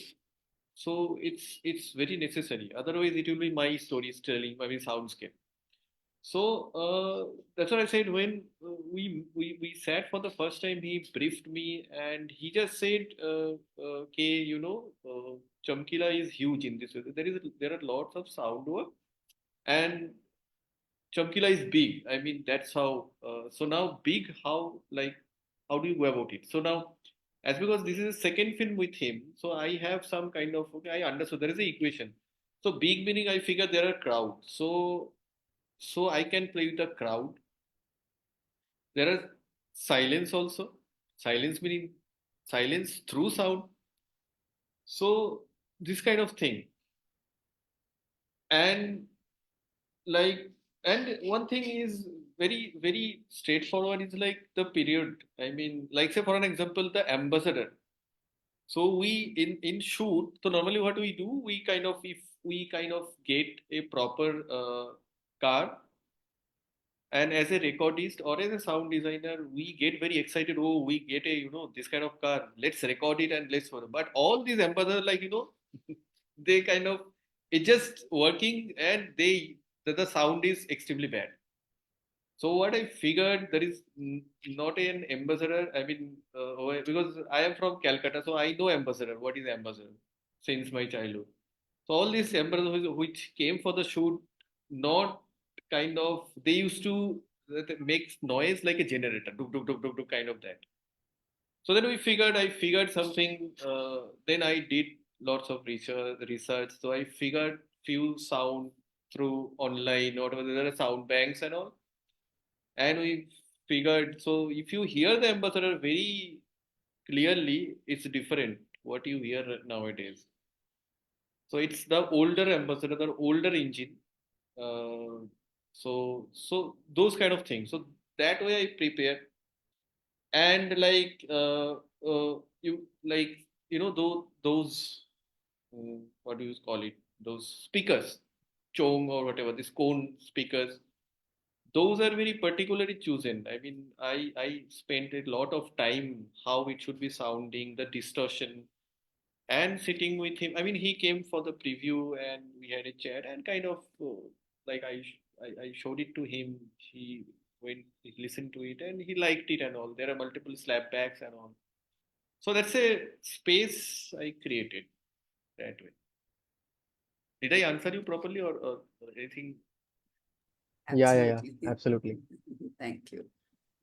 it's very necessary. Otherwise, it will be my storytelling. I mean, soundscape. So that's what I said when we sat for the first time. He briefed me and he just said, "Okay, Chamkila is huge in this way. There are lots of sound work, and Chamkila is big. I mean, that's how. So now big, how do you go about it? So now, as because this is a second film with him, so I have some kind of, okay. I understood there is an equation. So big meaning I figure there are crowd. So I can play with the crowd. There are silence also. Silence meaning silence through sound. So this kind of thing. And like, and one thing is very, very straightforward is like the period. I mean, like, say for an example, the ambassador. So we in shoot, so normally what we do, we kind of, if we kind of get a proper car, and as a recordist or as a sound designer, we get very excited. Oh, we get a this kind of car. Let's record it and let's. But all these ambassadors, like they kind of, it's just working, and the sound is extremely bad. So what I figured, there is not an ambassador. I mean, because I am from Calcutta, so I know ambassador. What is ambassador since my childhood? So all these ambassadors which came for the shoot, not kind of, they used to make noise like a generator, duk, duk, duk, duk, duk, kind of that. So then I figured something. Then I did lots of research. So I figured few sound through online, or whether there are sound banks and all. And we figured, so if you hear the ambassador very clearly, it's different what you hear nowadays. So it's the older ambassador, the older engine. So those kind of things. So that way I prepare. And like you like those what do you call it? Those speakers, chong or whatever, these cone speakers. Those are very particularly chosen. I mean, I spent a lot of time how it should be sounding, the distortion, and sitting with him. I mean, he came for the preview and we had a chat, and kind of like I showed it to him. He listened to it and he liked it and all. There are multiple slapbacks and all. So that's a space I created that way. Did I answer you properly or anything? Yeah, Absolutely. absolutely. Thank you.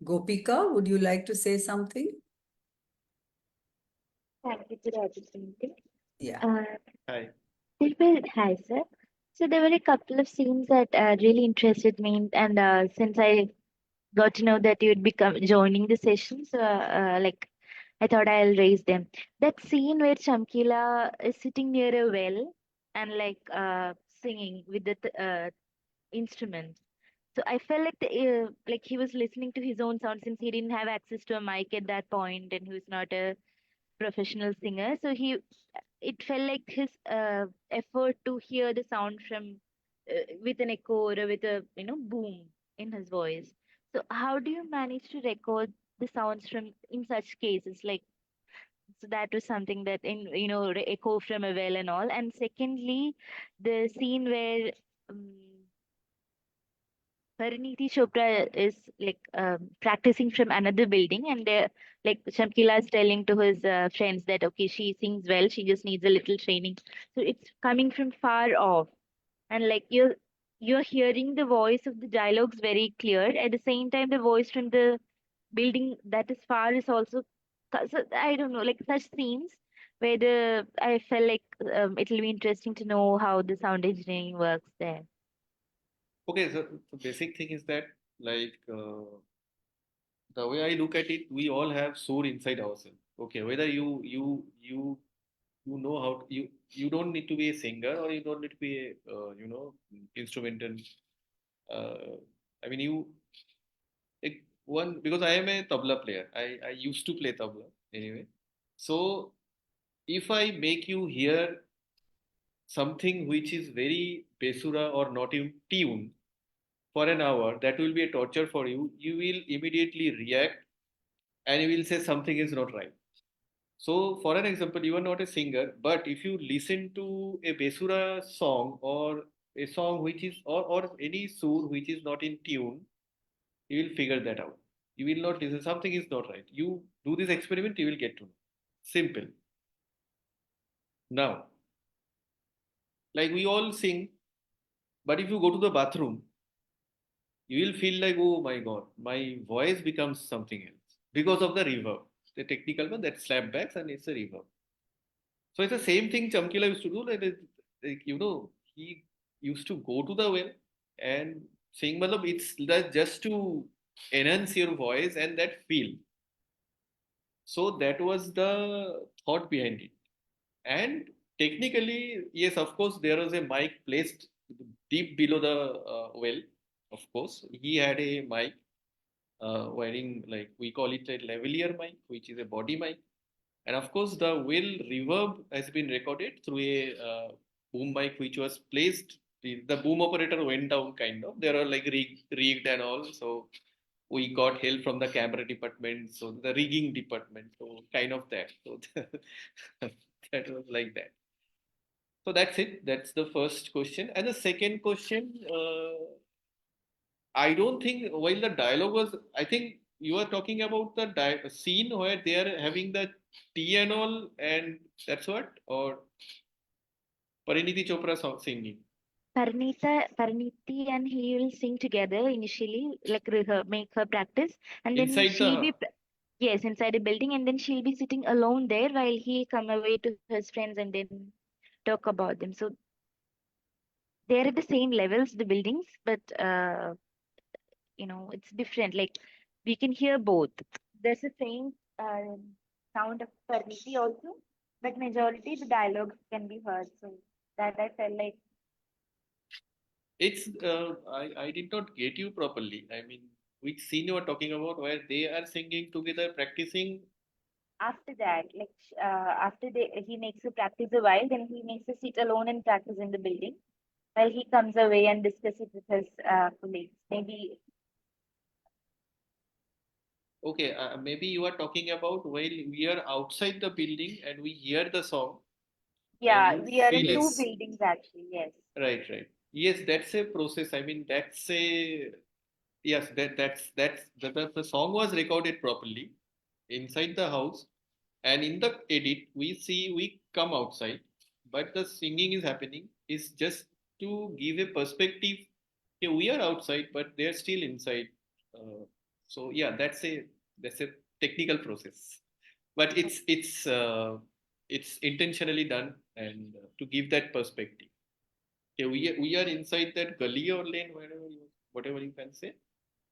Gopika, would you like to say something? Thank you for the opportunity. Yeah. Hi. Hi, sir. So there were a couple of scenes that really interested me, and since I got to know that you'd become joining the session, so like I thought I'll raise them. That scene where Chamkila is sitting near a well and singing with the instrument. So I felt like he was listening to his own sound since he didn't have access to a mic at that point, and he was not a professional singer. So it felt like his effort to hear the sound from with an echo or with a boom in his voice. So how do you manage to record the sounds from in such cases? Like, so that was something that in echo from a well and all. And secondly, the scene where Pariniti Chopra is practicing from another building, and like Shamkila is telling to his friends that okay, she sings well, she just needs a little training. So it's coming from far off, and like you're hearing the voice of the dialogues very clear. At the same time, the voice from the building that is far is also. So I don't know, like such scenes where I felt like it'll be interesting to know how the sound engineering works there. Okay, so the basic thing is that like the way I look at it, we all have soul inside ourselves. Okay, whether you know how you don't need to be a singer or you don't need to be a instrumental. Uh, I mean you like one because I am a tabla player. I used to play tabla anyway. So if I make you hear something which is very besura or not in tune for an hour, that will be a torture for you. You will immediately react and you will say something is not right. So, for an example, you are not a singer, but if you listen to a Besura song or a song which is, or any sur which is not in tune, you will figure that out. You will not listen, something is not right. You do this experiment, you will get to know. Simple. Now, like we all sing, but if you go to the bathroom, you will feel like, oh my God, my voice becomes something else because of the reverb. The technical one that slapbacks and it's a reverb. So it's the same thing Chamkila used to do. He used to go to the well and sing. Matlab, it's just to enhance your voice and that feel. So that was the thought behind it. And technically, yes, of course, there was a mic placed deep below the well. Of course, he had a mic wearing like we call it a lavalier mic, which is a body mic. And of course, the well reverb has been recorded through a boom mic which was placed. The boom operator went down kind of. There are like rigged and all. So we got help from the camera department, so the rigging department. So kind of that. So that was like that. So that's it. That's the first question. And the second question, I don't think while the dialogue was, I think you are talking about the scene where they are having the tea and all, and that's what, or Pariniti Chopra singing Pariniti and he will sing together initially, like make her practice, and then inside she'll the. be yes inside a building, and then she'll be sitting alone there while he come away to his friends and then talk about them. So they're at the same levels, the buildings, but it's different. Like we can hear both. There's a faint sound of Pariniti also, but majority the dialogue can be heard. So that I felt like. It's I did not get you properly. I mean, which scene you are talking about where they are singing together, practicing? After that, after he makes her practice a while, then he makes her sit alone and practice in the building while he comes away and discusses with his colleagues. Maybe Okay, maybe you are talking about while we are outside the building and we hear the song and yeah, you we are in feel it. two Yes. buildings actually. Yes. Right, right. Yes, that's a process. I mean, that's a yes. The song was recorded properly inside the house, and in the edit we come outside, but the singing is happening is just to give a perspective. Okay, we are outside, but they're still inside. So yeah, that's a technical process, but it's intentionally done and to give that perspective. Okay, we are inside that gully or lane, whatever you can say,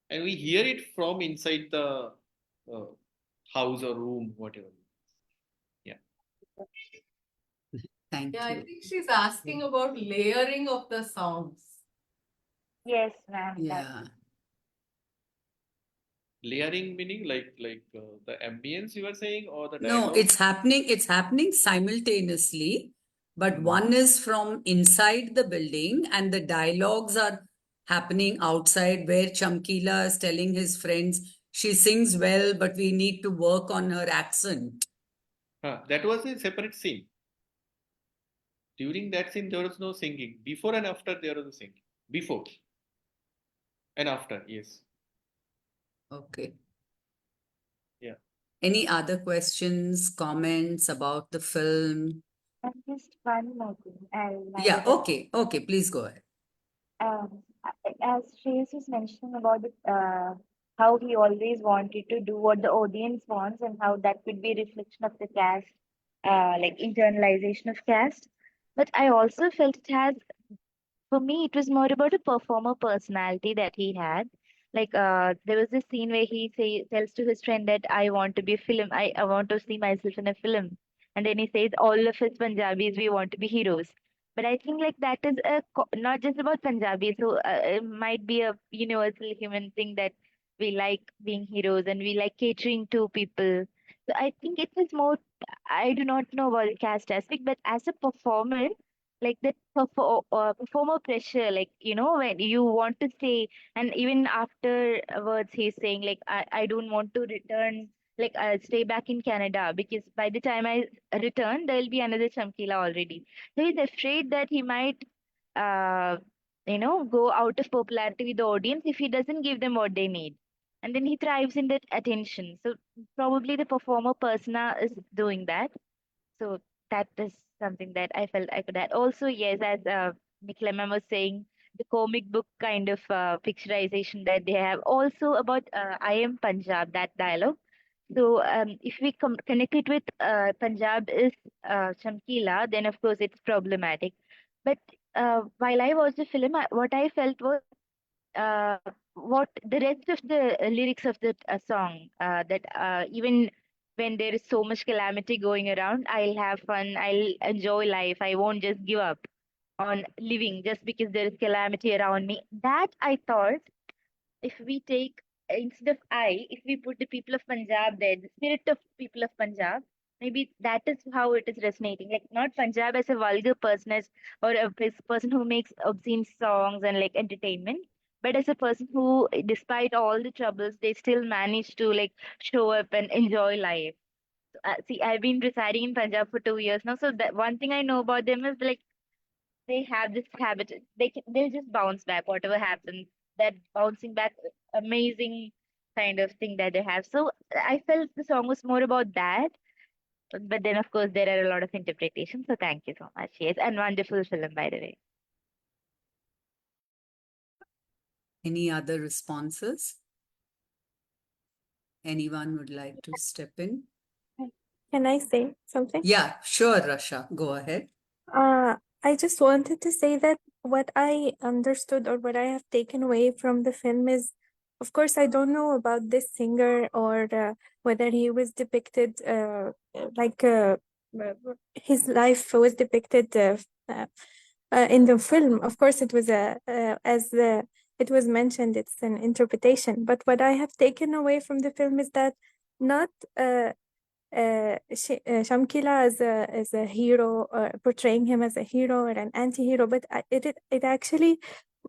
and we hear it from inside the uh, house or room, whatever. Yeah. Thank Yeah, I you. think she's asking about layering of the songs. Yes, ma'am. Yeah. Layering meaning like the ambience you are saying or the No, dialogue? it's happening simultaneously, but Mhm. one is from inside the building and the dialogues are happening outside where Chamkila is telling his friends she sings well, but we need to work on her accent. That was a separate scene. During that scene, there was no singing. Before and after, there was a singing. Before and after, yes. Okay. Yeah. Any other questions, comments about the film? And just one more thing. I'll Yeah, wind up. okay, please go ahead. As Shreyas was mentioning about how he always wanted to do what the audience wants and how that could be a reflection of the caste, like internalization of caste. But I also felt it has, for me, it was more about a performer personality that he had. Like there was this scene where tells to his friend that I want to be a film. I want to see myself in a film. And then he says all of us Punjabis we want to be heroes. But I think like that is not just about Punjabis. So it might be a universal human thing that we like being heroes and we like catering to people. So I think it was more. I do not know about the caste aspect, but as a performer like that performer pressure, like when you want to say, and even afterwards he's saying like I don't want to return, like I'll stay back in Canada because by the time I return there'll be another Chamkila already. So he's afraid that he might uh go out of popularity with the audience if he doesn't give them what they need, and then he thrives in that attention. So probably the performer persona is doing that. So that is something that I felt I could add. Also, yes, as Nick was saying, the comic book kind of picturization that they have. Also about I am Punjab, that dialogue. So if we connect it with Punjab is Chamkila, then of course it's problematic. But while I watched the film, what I felt was uh, what the rest of the lyrics of the song, that even when there is so much calamity going around, I'll have fun, I'll enjoy life, I won't just give up on living just because there is calamity around me. That I thought, if we take instead of if we put the people of Punjab there, the spirit of people of Punjab, maybe that is how it is resonating. Like not Punjab as a vulgar person or a person who makes obscene songs and like entertainment, but as a person who, despite all the troubles, they still manage to like show up and enjoy life. See, I've been residing in Punjab for 2 years now, so that one thing I know about them is like they have this habit. They'll just bounce back whatever happens. That bouncing back amazing kind of thing that they have. So I felt the song was more about that. But then of course there are a lot of interpretations. So thank you so much. Yes, and wonderful film by the way. Any other responses? Anyone would like to step in? Can I say something? Yeah, sure, Rasha, go ahead. I just wanted to say that what I understood or what I have taken away from the film is, of course, I don't know about this singer or whether he was depicted like his life was depicted in the film. Of course, it was it was mentioned, it's an interpretation. But what I have taken away from the film is that not Shamkila as a hero, portraying him as a hero or an anti-hero, but it actually,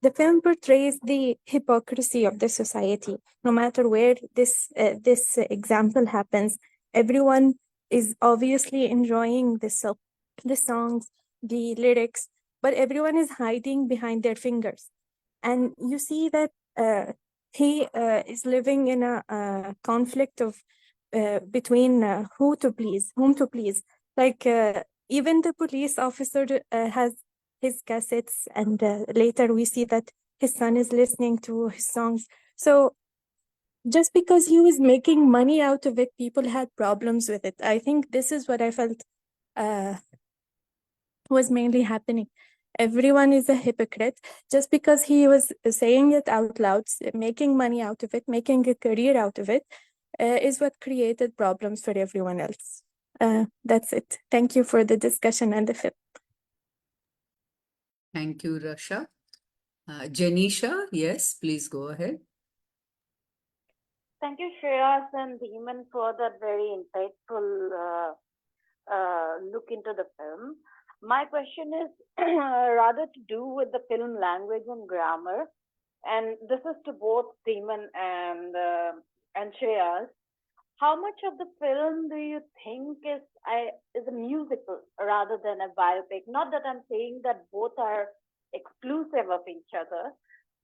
the film portrays the hypocrisy of the society. No matter where this example happens, everyone is obviously enjoying the songs, the lyrics, but everyone is hiding behind their fingers. And you see that he is living in a conflict of between whom to please. Like even the police officer has his cassettes, and later we see that his son is listening to his songs. So just because he was making money out of it, people had problems with it. I think this is what I felt was mainly happening. Everyone is a hypocrite. Just because he was saying it out loud, making money out of it, making a career out of it, is what created problems for everyone else. That's it. Thank you for the discussion and the film. Thank you, Rasha. Janisha, yes, please go ahead. Thank you, Shreyas and Dhiman, for that very insightful look into the film. My question is rather to do with the film language and grammar, and this is to both Dhiman and Shreyas. How much of the film do you think is a musical rather than a biopic? Not that I'm saying that both are exclusive of each other,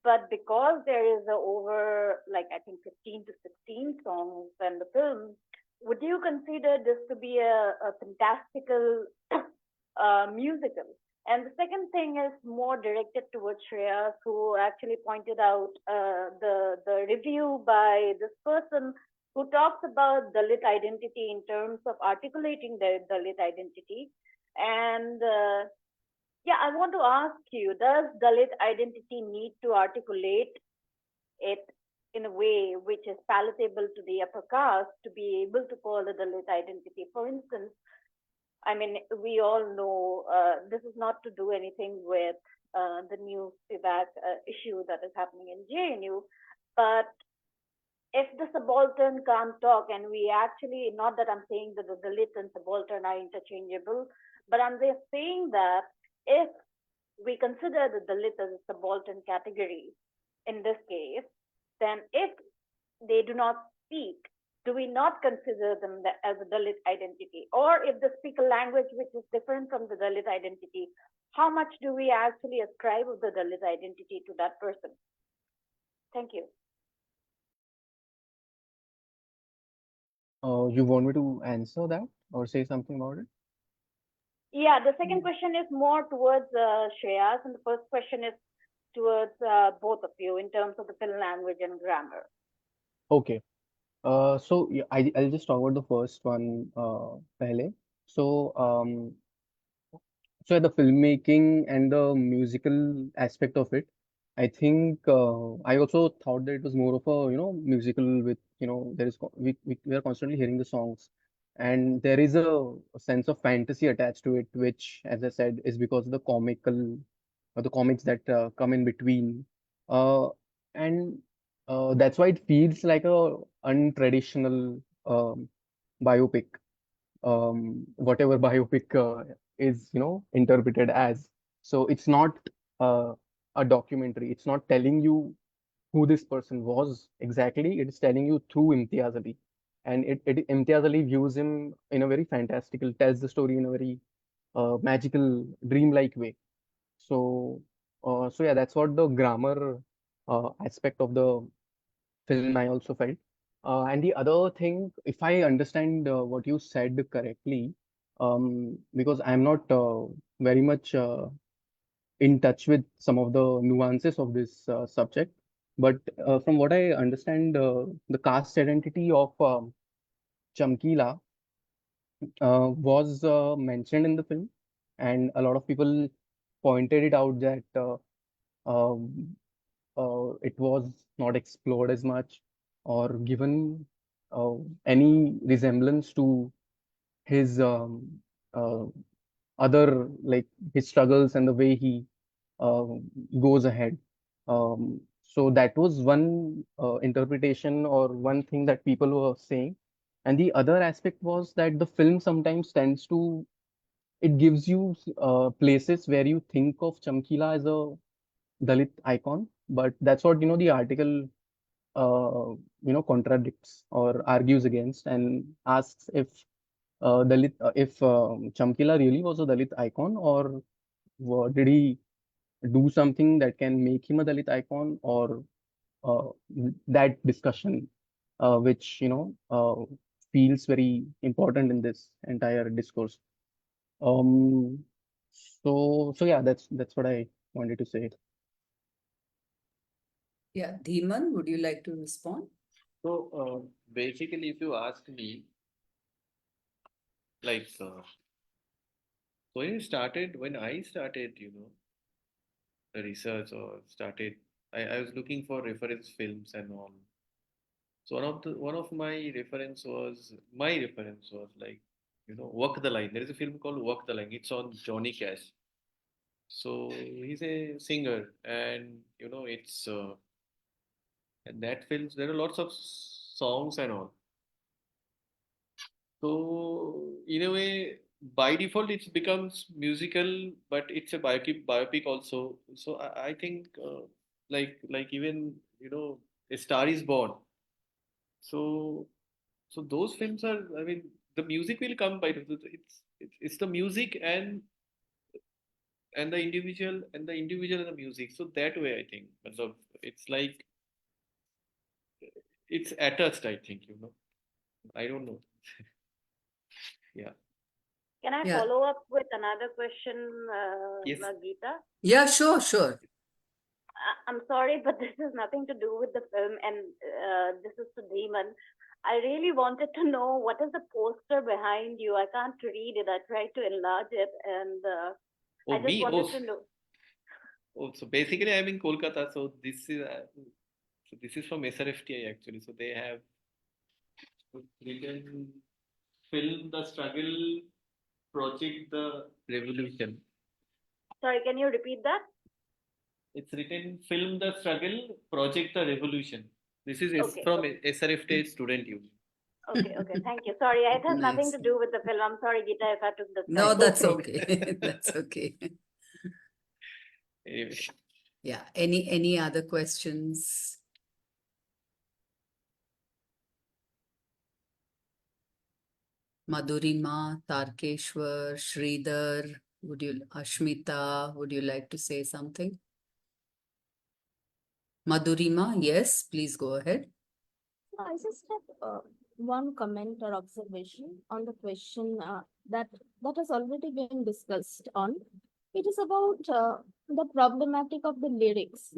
but because there is over, like, I think 15 to 16 songs in the film, would you consider this to be a fantastical musical? And the second thing is more directed towards Shreyas, who actually pointed out the review by this person who talks about Dalit identity in terms of articulating the Dalit identity. And yeah, I want to ask you, does Dalit identity need to articulate it in a way which is palatable to the upper caste to be able to call a Dalit identity? For instance, I mean, we all know this is not to do anything with the new Civac issue that is happening in JNU, but if the subaltern can't talk, and we actually, not that I'm saying that the Dalit and subaltern are interchangeable, but I'm just saying that if we consider the Dalit as a subaltern category in this case, then if they do not speak, do we not consider them as a Dalit identity? Or if they speak a language which is different from the Dalit identity, how much do we actually ascribe of the Dalit identity to that person? Thank you. You want me to answer that or say something about it? Yeah, the second question is more towards Shreyas, and the first question is towards both of you in terms of the film language and grammar. Okay. So yeah, I'll just talk about the first one, pehle. So, so the filmmaking and the musical aspect of it, I think I also thought that it was more of a, musical with, there is we are constantly hearing the songs, and there is a sense of fantasy attached to it, which, as I said, is because of the comical or the comics that come in between, uh, and that's why it feels like a untraditional biopic, whatever biopic is, interpreted as. So it's not uh, a documentary. It's not telling you who this person was exactly. It is telling you through Imtiaz Ali. And Imtiaz Ali views him in a very fantastical, tells the story in a very magical, dreamlike way. So, so yeah, that's what the grammar aspect of the film I also felt. And the other thing, if I understand what you said correctly, because I'm not very much in touch with some of the nuances of this subject, but from what I understand, the caste identity of Chamkila was mentioned in the film, and a lot of people pointed it out that um, it was not explored as much or given uh, any resemblance to his uh, other, like, his struggles and the way he uh, goes ahead. So that was one interpretation or one thing that people were saying. And the other aspect was that the film sometimes tends to, it gives you places where you think of Chamkila as a Dalit icon, but that's what, the article, contradicts or argues against and asks if Chamkila really was a Dalit icon, or Did he do something that can make him a Dalit icon, or that discussion, which feels very important in this entire discourse. Um, so yeah, that's what I wanted to say. Yeah, Dhiman, would you like to respond? So basically, if you ask me, like, when I started, the research or started, I was looking for reference films and all. So one of my reference was like, Walk the Line. There is a film called Walk the Line. It's on Johnny Cash. So he's a singer, and it's and that films. There are lots of songs and all. So in a way, by default, it becomes musical, but it's a biopic also. So I think like even A Star Is Born. So those films are. I mean, the music will come by default. It's the music and the individual and the music. So that way, I think, it's like it's attached. I think I don't know. Yeah. Can I Yeah. follow up with another question, Yes. Geeta? Yeah, sure. I'm sorry, but this has nothing to do with the film, and this is to Dhiman. I really wanted to know what is the poster behind you. I can't read it. I tried to enlarge it, and Oh, I just me. wanted to know. So basically, I'm in Kolkata. So this is from SRFTI actually. So they have written film the struggle, project the revolution. Sorry, can you repeat that? It's written film the struggle, project the revolution. This is Okay. from SRFTI student union. Okay. Thank you. Sorry, it has nothing Nice. to do with the film. I'm sorry, Geeta, if I took the No, time. that's okay. That's okay. Anyway. Yeah. Any other questions? Madhurima, Tarkeshwar, Sridhar, Ashmita, would you like to say something? Madhurima, yes, please go ahead. I just have one comment or observation on the question that has already been discussed on. It is about the problematic of the lyrics,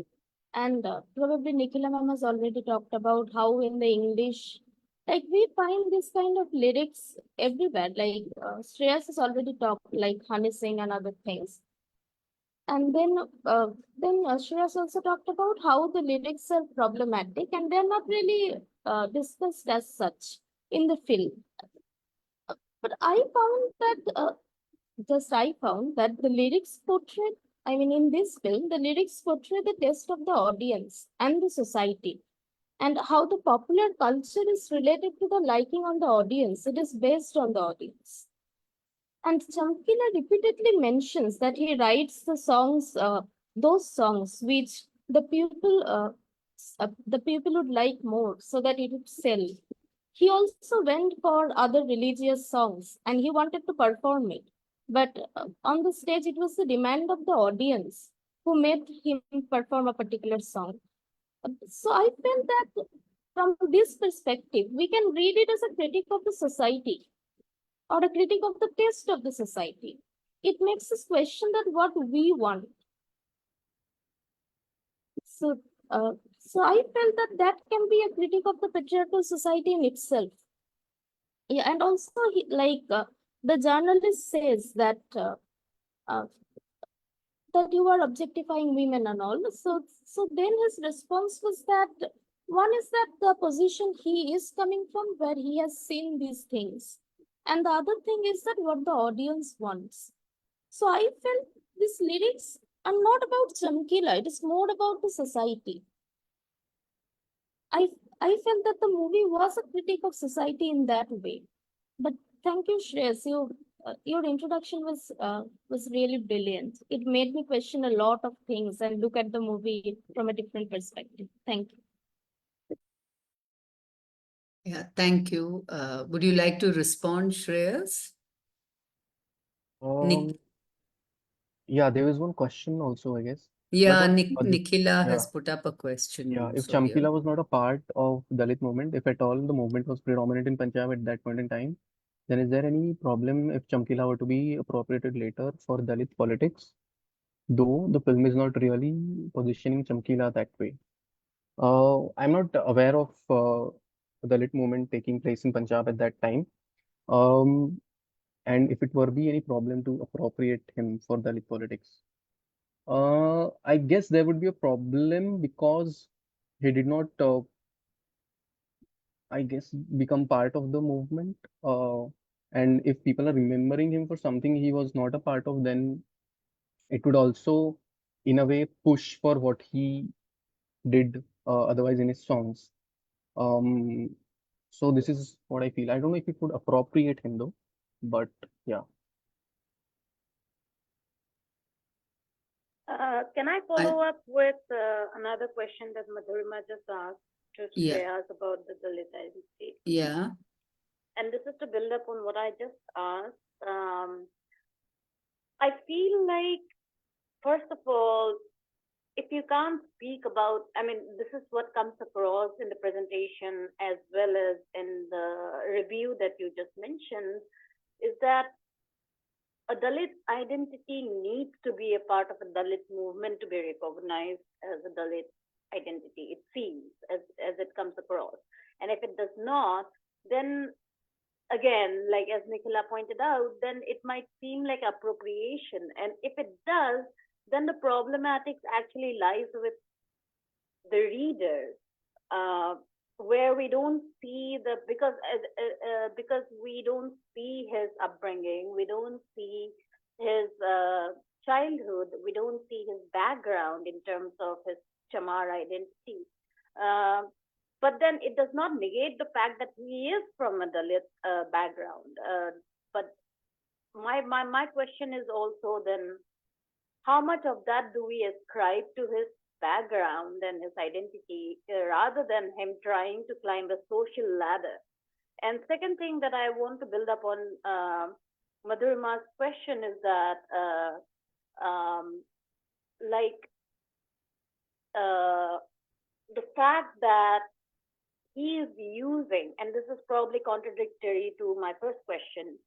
and probably Nikhila ma'am has already talked about how in the English, like we find this kind of lyrics everywhere. Like Shreyas has already talked, like Honey Singh and other things. And then Shreyas also talked about how the lyrics are problematic and they're not really discussed as such in the film. But I found that the lyrics portray, I mean, in this film, the lyrics portray the taste of the audience and the society, and how the popular culture is related to the liking on the audience. It is based on the audience. And Chamkila repeatedly mentions that he writes those songs which the people would like more, so that it would sell. He also went for other religious songs and he wanted to perform it. But on the stage, it was the demand of the audience who made him perform a particular song. So I felt that from this perspective, we can read it as a critique of the society or a critic of the taste of the society. It makes us question that what we want. So, so I felt that that can be a critic of the patriarchal society in itself. Yeah, and also the journalist says uh, that you are objectifying women and all. So then his response was that one is that the position he is coming from, where he has seen these things, and the other thing is that what the audience wants. So I felt these lyrics are not about Chamkila, it is more about the society. I I felt that the movie was a critique of society in that way. But thank you, Shreyas. Your introduction was really brilliant. It made me question a lot of things and look at the movie from a different perspective. Thank you. Yeah, thank you. Would you like to respond, Shreyas? Um, Yeah, there is one question also, I guess. Yeah, But Nikhila yeah, has put up a question yeah. If also here. Chamkila was not a part of Dalit movement, if at all the movement was predominant in Punjab at that point in time, then is there any problem if Chamkila were to be appropriated later for Dalit politics? Though the film is not really positioning Chamkila that way. I'm not aware of Dalit movement taking place in Punjab at that time. Um, and if it were be any problem to appropriate him for Dalit politics. I guess there would be a problem because he did not, I guess, become part of the movement. And if people are remembering him for something he was not a part of, then it would also, in a way, push for what he did otherwise in his songs. Um, so this is what I feel. I don't know if it would appropriate him though, but yeah. Can I follow up with another question that Madhurima just asked to Yeah. Shreyas about the Dalit identity? Yeah. And this is to build up on what I just asked. I feel like, first of all, if you can't speak about, I mean, this is what comes across in the presentation as well as in the review that you just mentioned, is that a Dalit identity needs to be a part of a Dalit movement to be recognized as a Dalit identity, it seems, as it comes across. And if it does not, then again, like as Nikhila pointed out, then it might seem like appropriation. And if it does, then the problematics actually lies with the readers, where we don't see the because we don't see his upbringing, we don't see his childhood, we don't see his background in terms of his Chamar identity. But then it does not negate the fact that he is from a Dalit background. But my question is also then, how much of that do we ascribe to his background and his identity rather than him trying to climb a social ladder? And second thing that I want to build up on Madhurima's question is that the fact that he is using, and this is probably contradictory to my first question,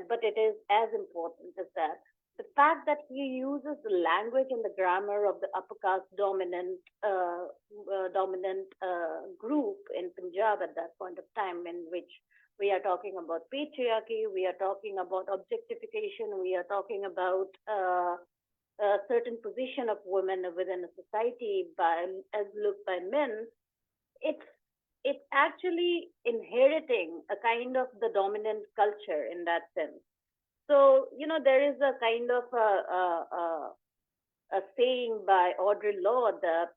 but it is as important as that, the fact that he uses the language and the grammar of the upper caste dominant group in Punjab at that point of time, in which we are talking about patriarchy, we are talking about objectification, we are talking about a certain position of women within a society as looked by men. It's actually inheriting a kind of the dominant culture in that sense. So, there is a kind of a saying by Audre Lorde that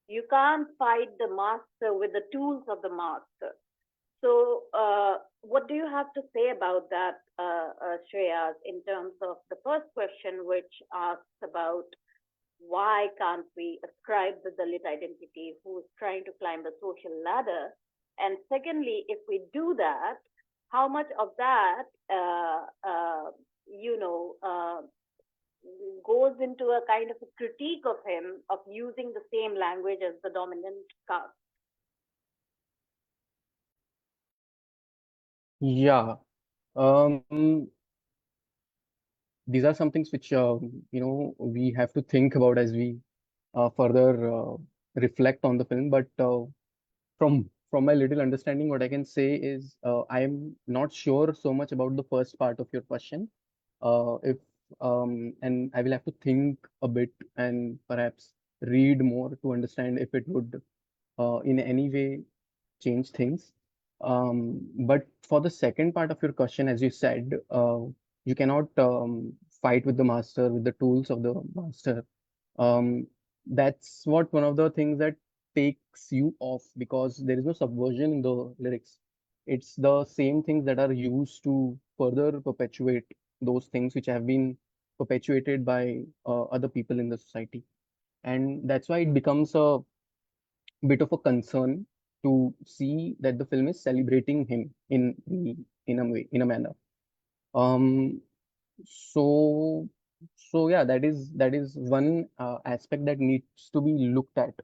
you can't fight the master with the tools of the master. So, what do you have to say about that, Shreyas, in terms of the first question, which asks about why can't we ascribe the Dalit identity who's trying to climb the social ladder? And secondly, if we do that, how much of that, goes into a kind of a critique of him of using the same language as the dominant caste? Yeah. These are some things which we have to think about as we further reflect on the film. But from my little understanding, what I can say is I am not sure so much about the first part of your question. If and I will have to think a bit and perhaps read more to understand if it would in any way change things. But for the second part of your question, as you said, you cannot fight with the master with the tools of the master. Um, that's what one of the things that takes you off because there is no subversion in the lyrics. It's the same things that are used to further perpetuate those things which have been perpetuated by other people in the society. And that's why it becomes a bit of a concern to see that the film is celebrating him in a way, in a manner. Um, so So yeah, that is one aspect that needs to be looked at,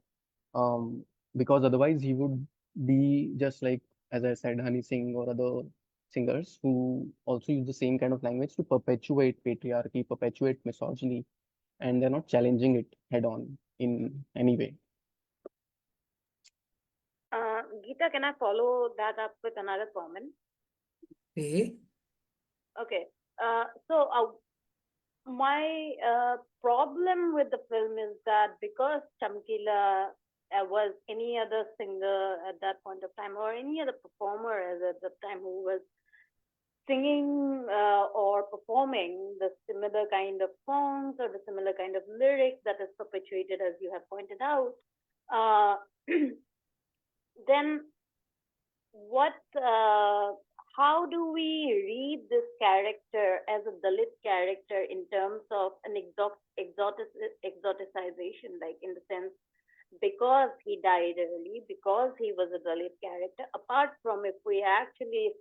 um, because otherwise he would be just like, as I said, Honey Singh or other singers who also use the same kind of language to perpetuate patriarchy, perpetuate misogyny, and they're not challenging it head on in any way. Geeta, can I follow that up with another comment? Okay. Okay. My problem with the film is that because Chamkila was any other singer at that point of time, or any other performer at the time who was singing or performing the similar kind of songs or the similar kind of lyrics that is perpetuated, as you have pointed out, uh, then what how do we read this character as a Dalit character in terms of an exoticization, like in the sense, because he died early, because he was a Dalit character, apart from if we actually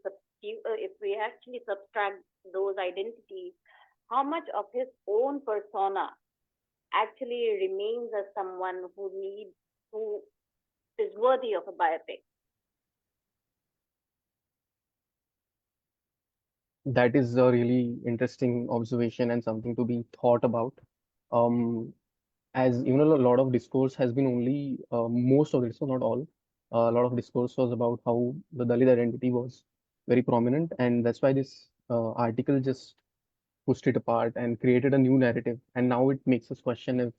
subtract those identities, how much of his own persona actually remains as someone who is worthy of a biopic? That is a really interesting observation and something to be thought about. Um, as you know, a lot of discourse has been only most of it, so not all. A lot of discourse was about how the Dalit identity was very prominent, and that's why this article just pushed it apart and created a new narrative. And now it makes us question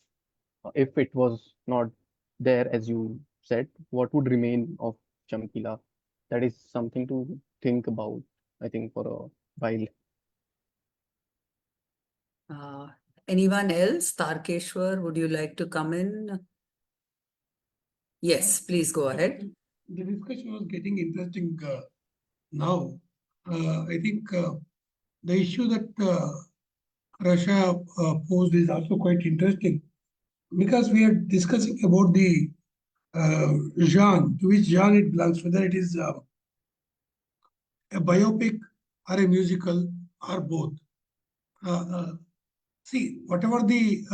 if it was not there, as you said, what would remain of Chamkila? That is something to think about, I think, for a while. Uh, Anyone else? Tarkeshwar, would you like to come in? Yes, please go ahead. The discussion was getting interesting now. I think the issue that Russia posed is also quite interesting because we are discussing about the genre, to which genre it belongs, whether it is a biopic or a musical or both. See, whatever the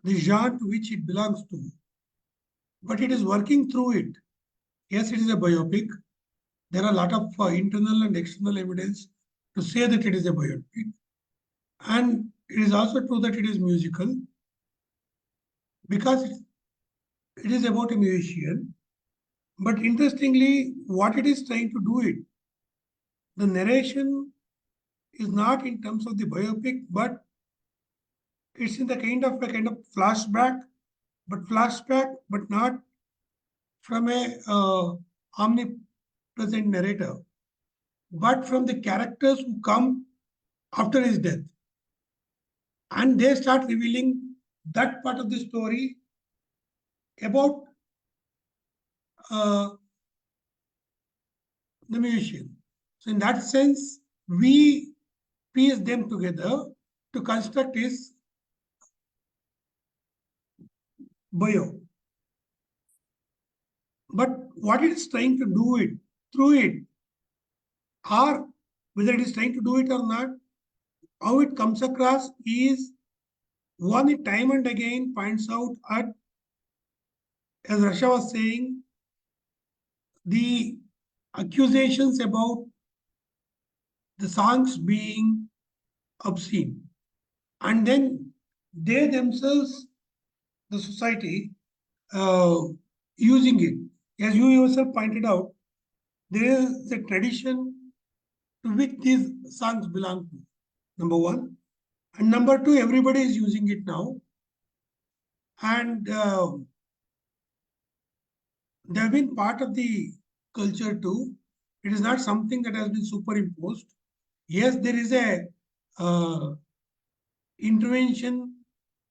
genre to which it belongs to, but it is working through it. Yes, it is a biopic. There are a lot of internal and external evidence to say that it is a biopic. And it is also true that it is musical because it is about a musician. But interestingly, what it is trying to do it, the narration is not in terms of the biopic, but it's in the kind of flashback, but not from a omnipresent narrator, but from the characters who come after his death. And they start revealing that part of the story about the musician. So in that sense, we piece them together to construct his bio. But what it is trying to do it through it, or whether it is trying to do it or not, how it comes across is one, it time and again points out at, as Rasha was saying, the accusations about the songs being obscene. And then they themselves, the society, using it. As you yourself pointed out, there is a tradition to which these songs belong to, number one. And number two, everybody is using it now. And they have been part of the culture too. It is not something that has been superimposed. Yes, there is a intervention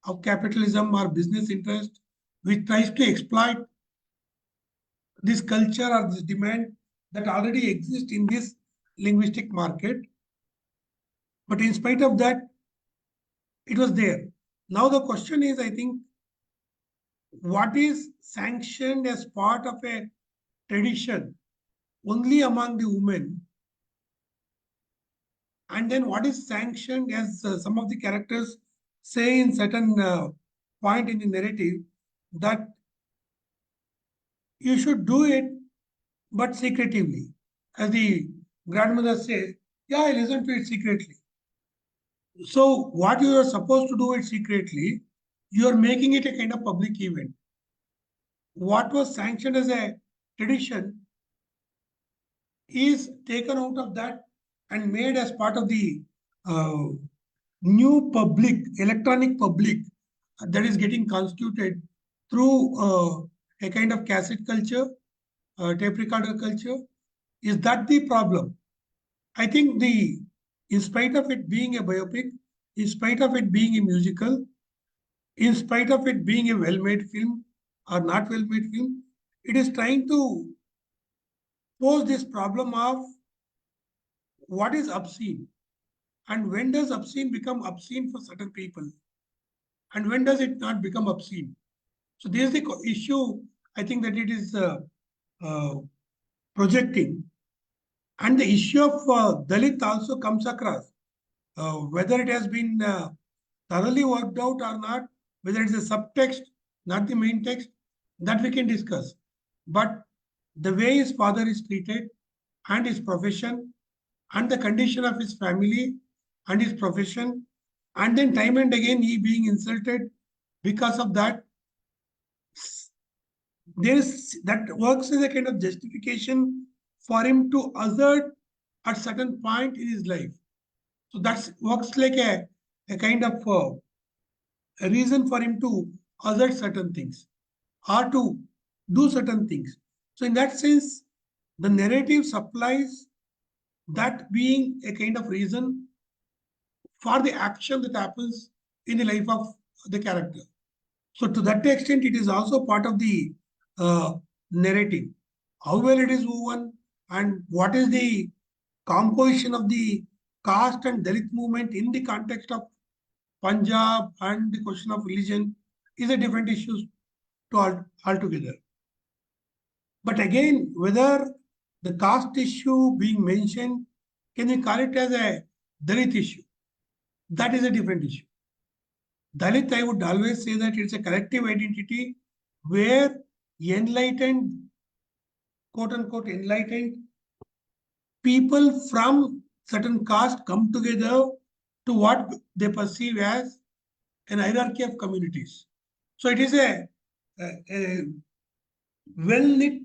of capitalism or business interest which tries to exploit this culture or this demand that already exists in this linguistic market. But in spite of that, it was there. Now the question is, I think, what is sanctioned as part of a tradition only among the women and then what is sanctioned, as some of the characters say in certain point in the narrative, that you should do it, but secretively. As the grandmother says, yeah, I listen to it secretly. So what you are supposed to do it secretly, you are making it a kind of public event. What was sanctioned as a tradition is taken out of that and made as part of the uh, new public, electronic public that is getting constituted through a kind of cassette culture, tape recorder culture. Is that the problem? I think in spite of it being a biopic, in spite of it being a musical, in spite of it being a well-made film or not well-made film, it is trying to pose this problem of what is obscene and when does obscene become obscene for certain people and when does it not become obscene. So this is the issue I think that it is projecting, and the issue of Dalit also comes across. Whether it has been thoroughly worked out or not, whether it's a subtext, not the main text, that we can discuss. But the way his father is treated and his profession and the condition of his family and his profession, and then time and again he being insulted because of that, that works as a kind of justification for him to assert at certain point in his life. So that works like a kind of a reason for him to assert certain things or to do certain things. So in that sense, the narrative supplies that being a kind of reason for the action that happens in the life of the character. So to that extent, it is also part of the narrative. How well it is woven and what is the composition of the caste and Dalit movement in the context of Punjab and the question of religion is a different issue altogether. But again, whether the caste issue being mentioned, can we call it as a Dalit issue? That is a different issue. Dalit, I would always say that it's a collective identity where enlightened, quote unquote, enlightened people from certain caste come together to what they perceive as an hierarchy of communities. So it is a well-knit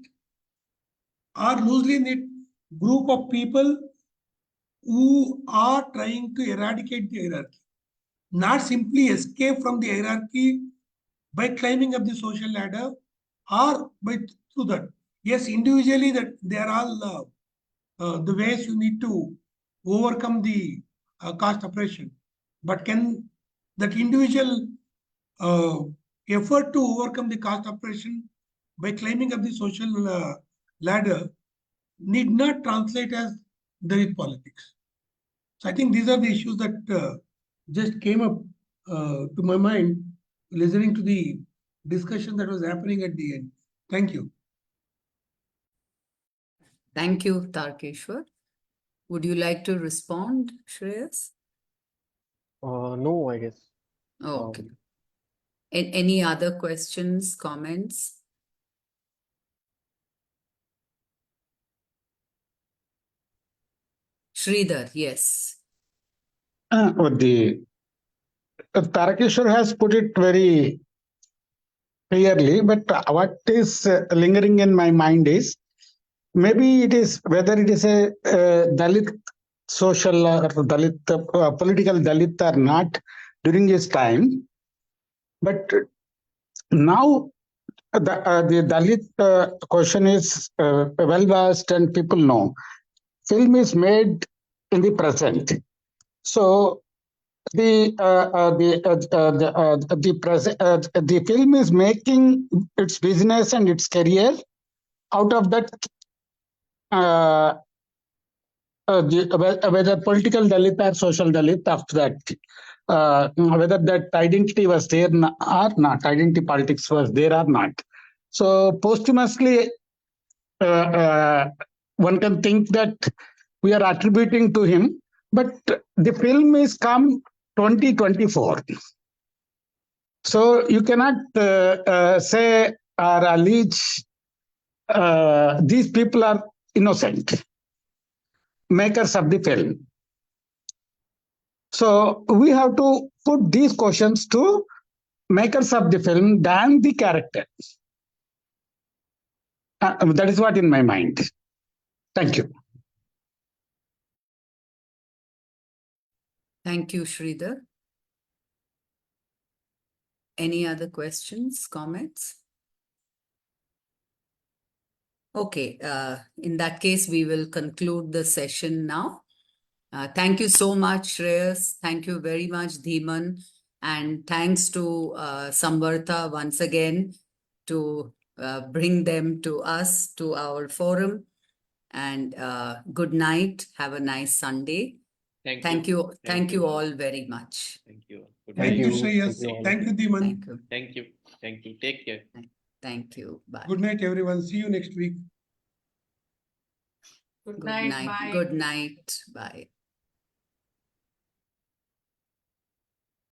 or loosely knit group of people who are trying to eradicate the hierarchy, not simply escape from the hierarchy by climbing up the social ladder or by through that. Yes, individually that they are all the ways you need to overcome the caste oppression. But can that individual effort to overcome the caste oppression by climbing up the social ladder need not translate as Dalit politics. So I think these are the issues that just came up to my mind listening to the discussion that was happening at the end. Thank you. Thank you, Tarkeshwar. Would you like to respond, Shreyas? No, I guess. Okay. Any other questions, comments? Sridhar, yes. Tarakeshwar has put it very clearly, but what is lingering in my mind is maybe it is whether it is a Dalit social or Dalit political Dalit or not during his time, but now the Dalit question is well versed and people know. Film is made in the present, so the film is making its business and its career out of that. Whether political Dalit or social Dalit, after that, whether that identity was there or not, identity politics was there or not. So posthumously, one can think that we are attributing to him But the film is come 2024. So you cannot say or allege these people are innocent, makers of the film. So we have to put these questions to makers of the film than the character. That is what in my mind. Thank you. Thank you, Sridhar. Any other questions, comments? Okay, in that case, we will conclude the session now. Thank you so much, Shreyas. Thank you very much, Dhiman. And thanks to Samvartha once again to bring them to us, to our forum. And good night. Have a nice Sunday. Thank you. Thank you all very much. Thank you. Good Thank night. you, Thank Shreyas. you all. Thank you, Dhiman. Thank you. Thank you. Thank you. Take care. Thank you. Bye. Good night, everyone. See you next week. Good Good night. night. Bye. Good night. Bye.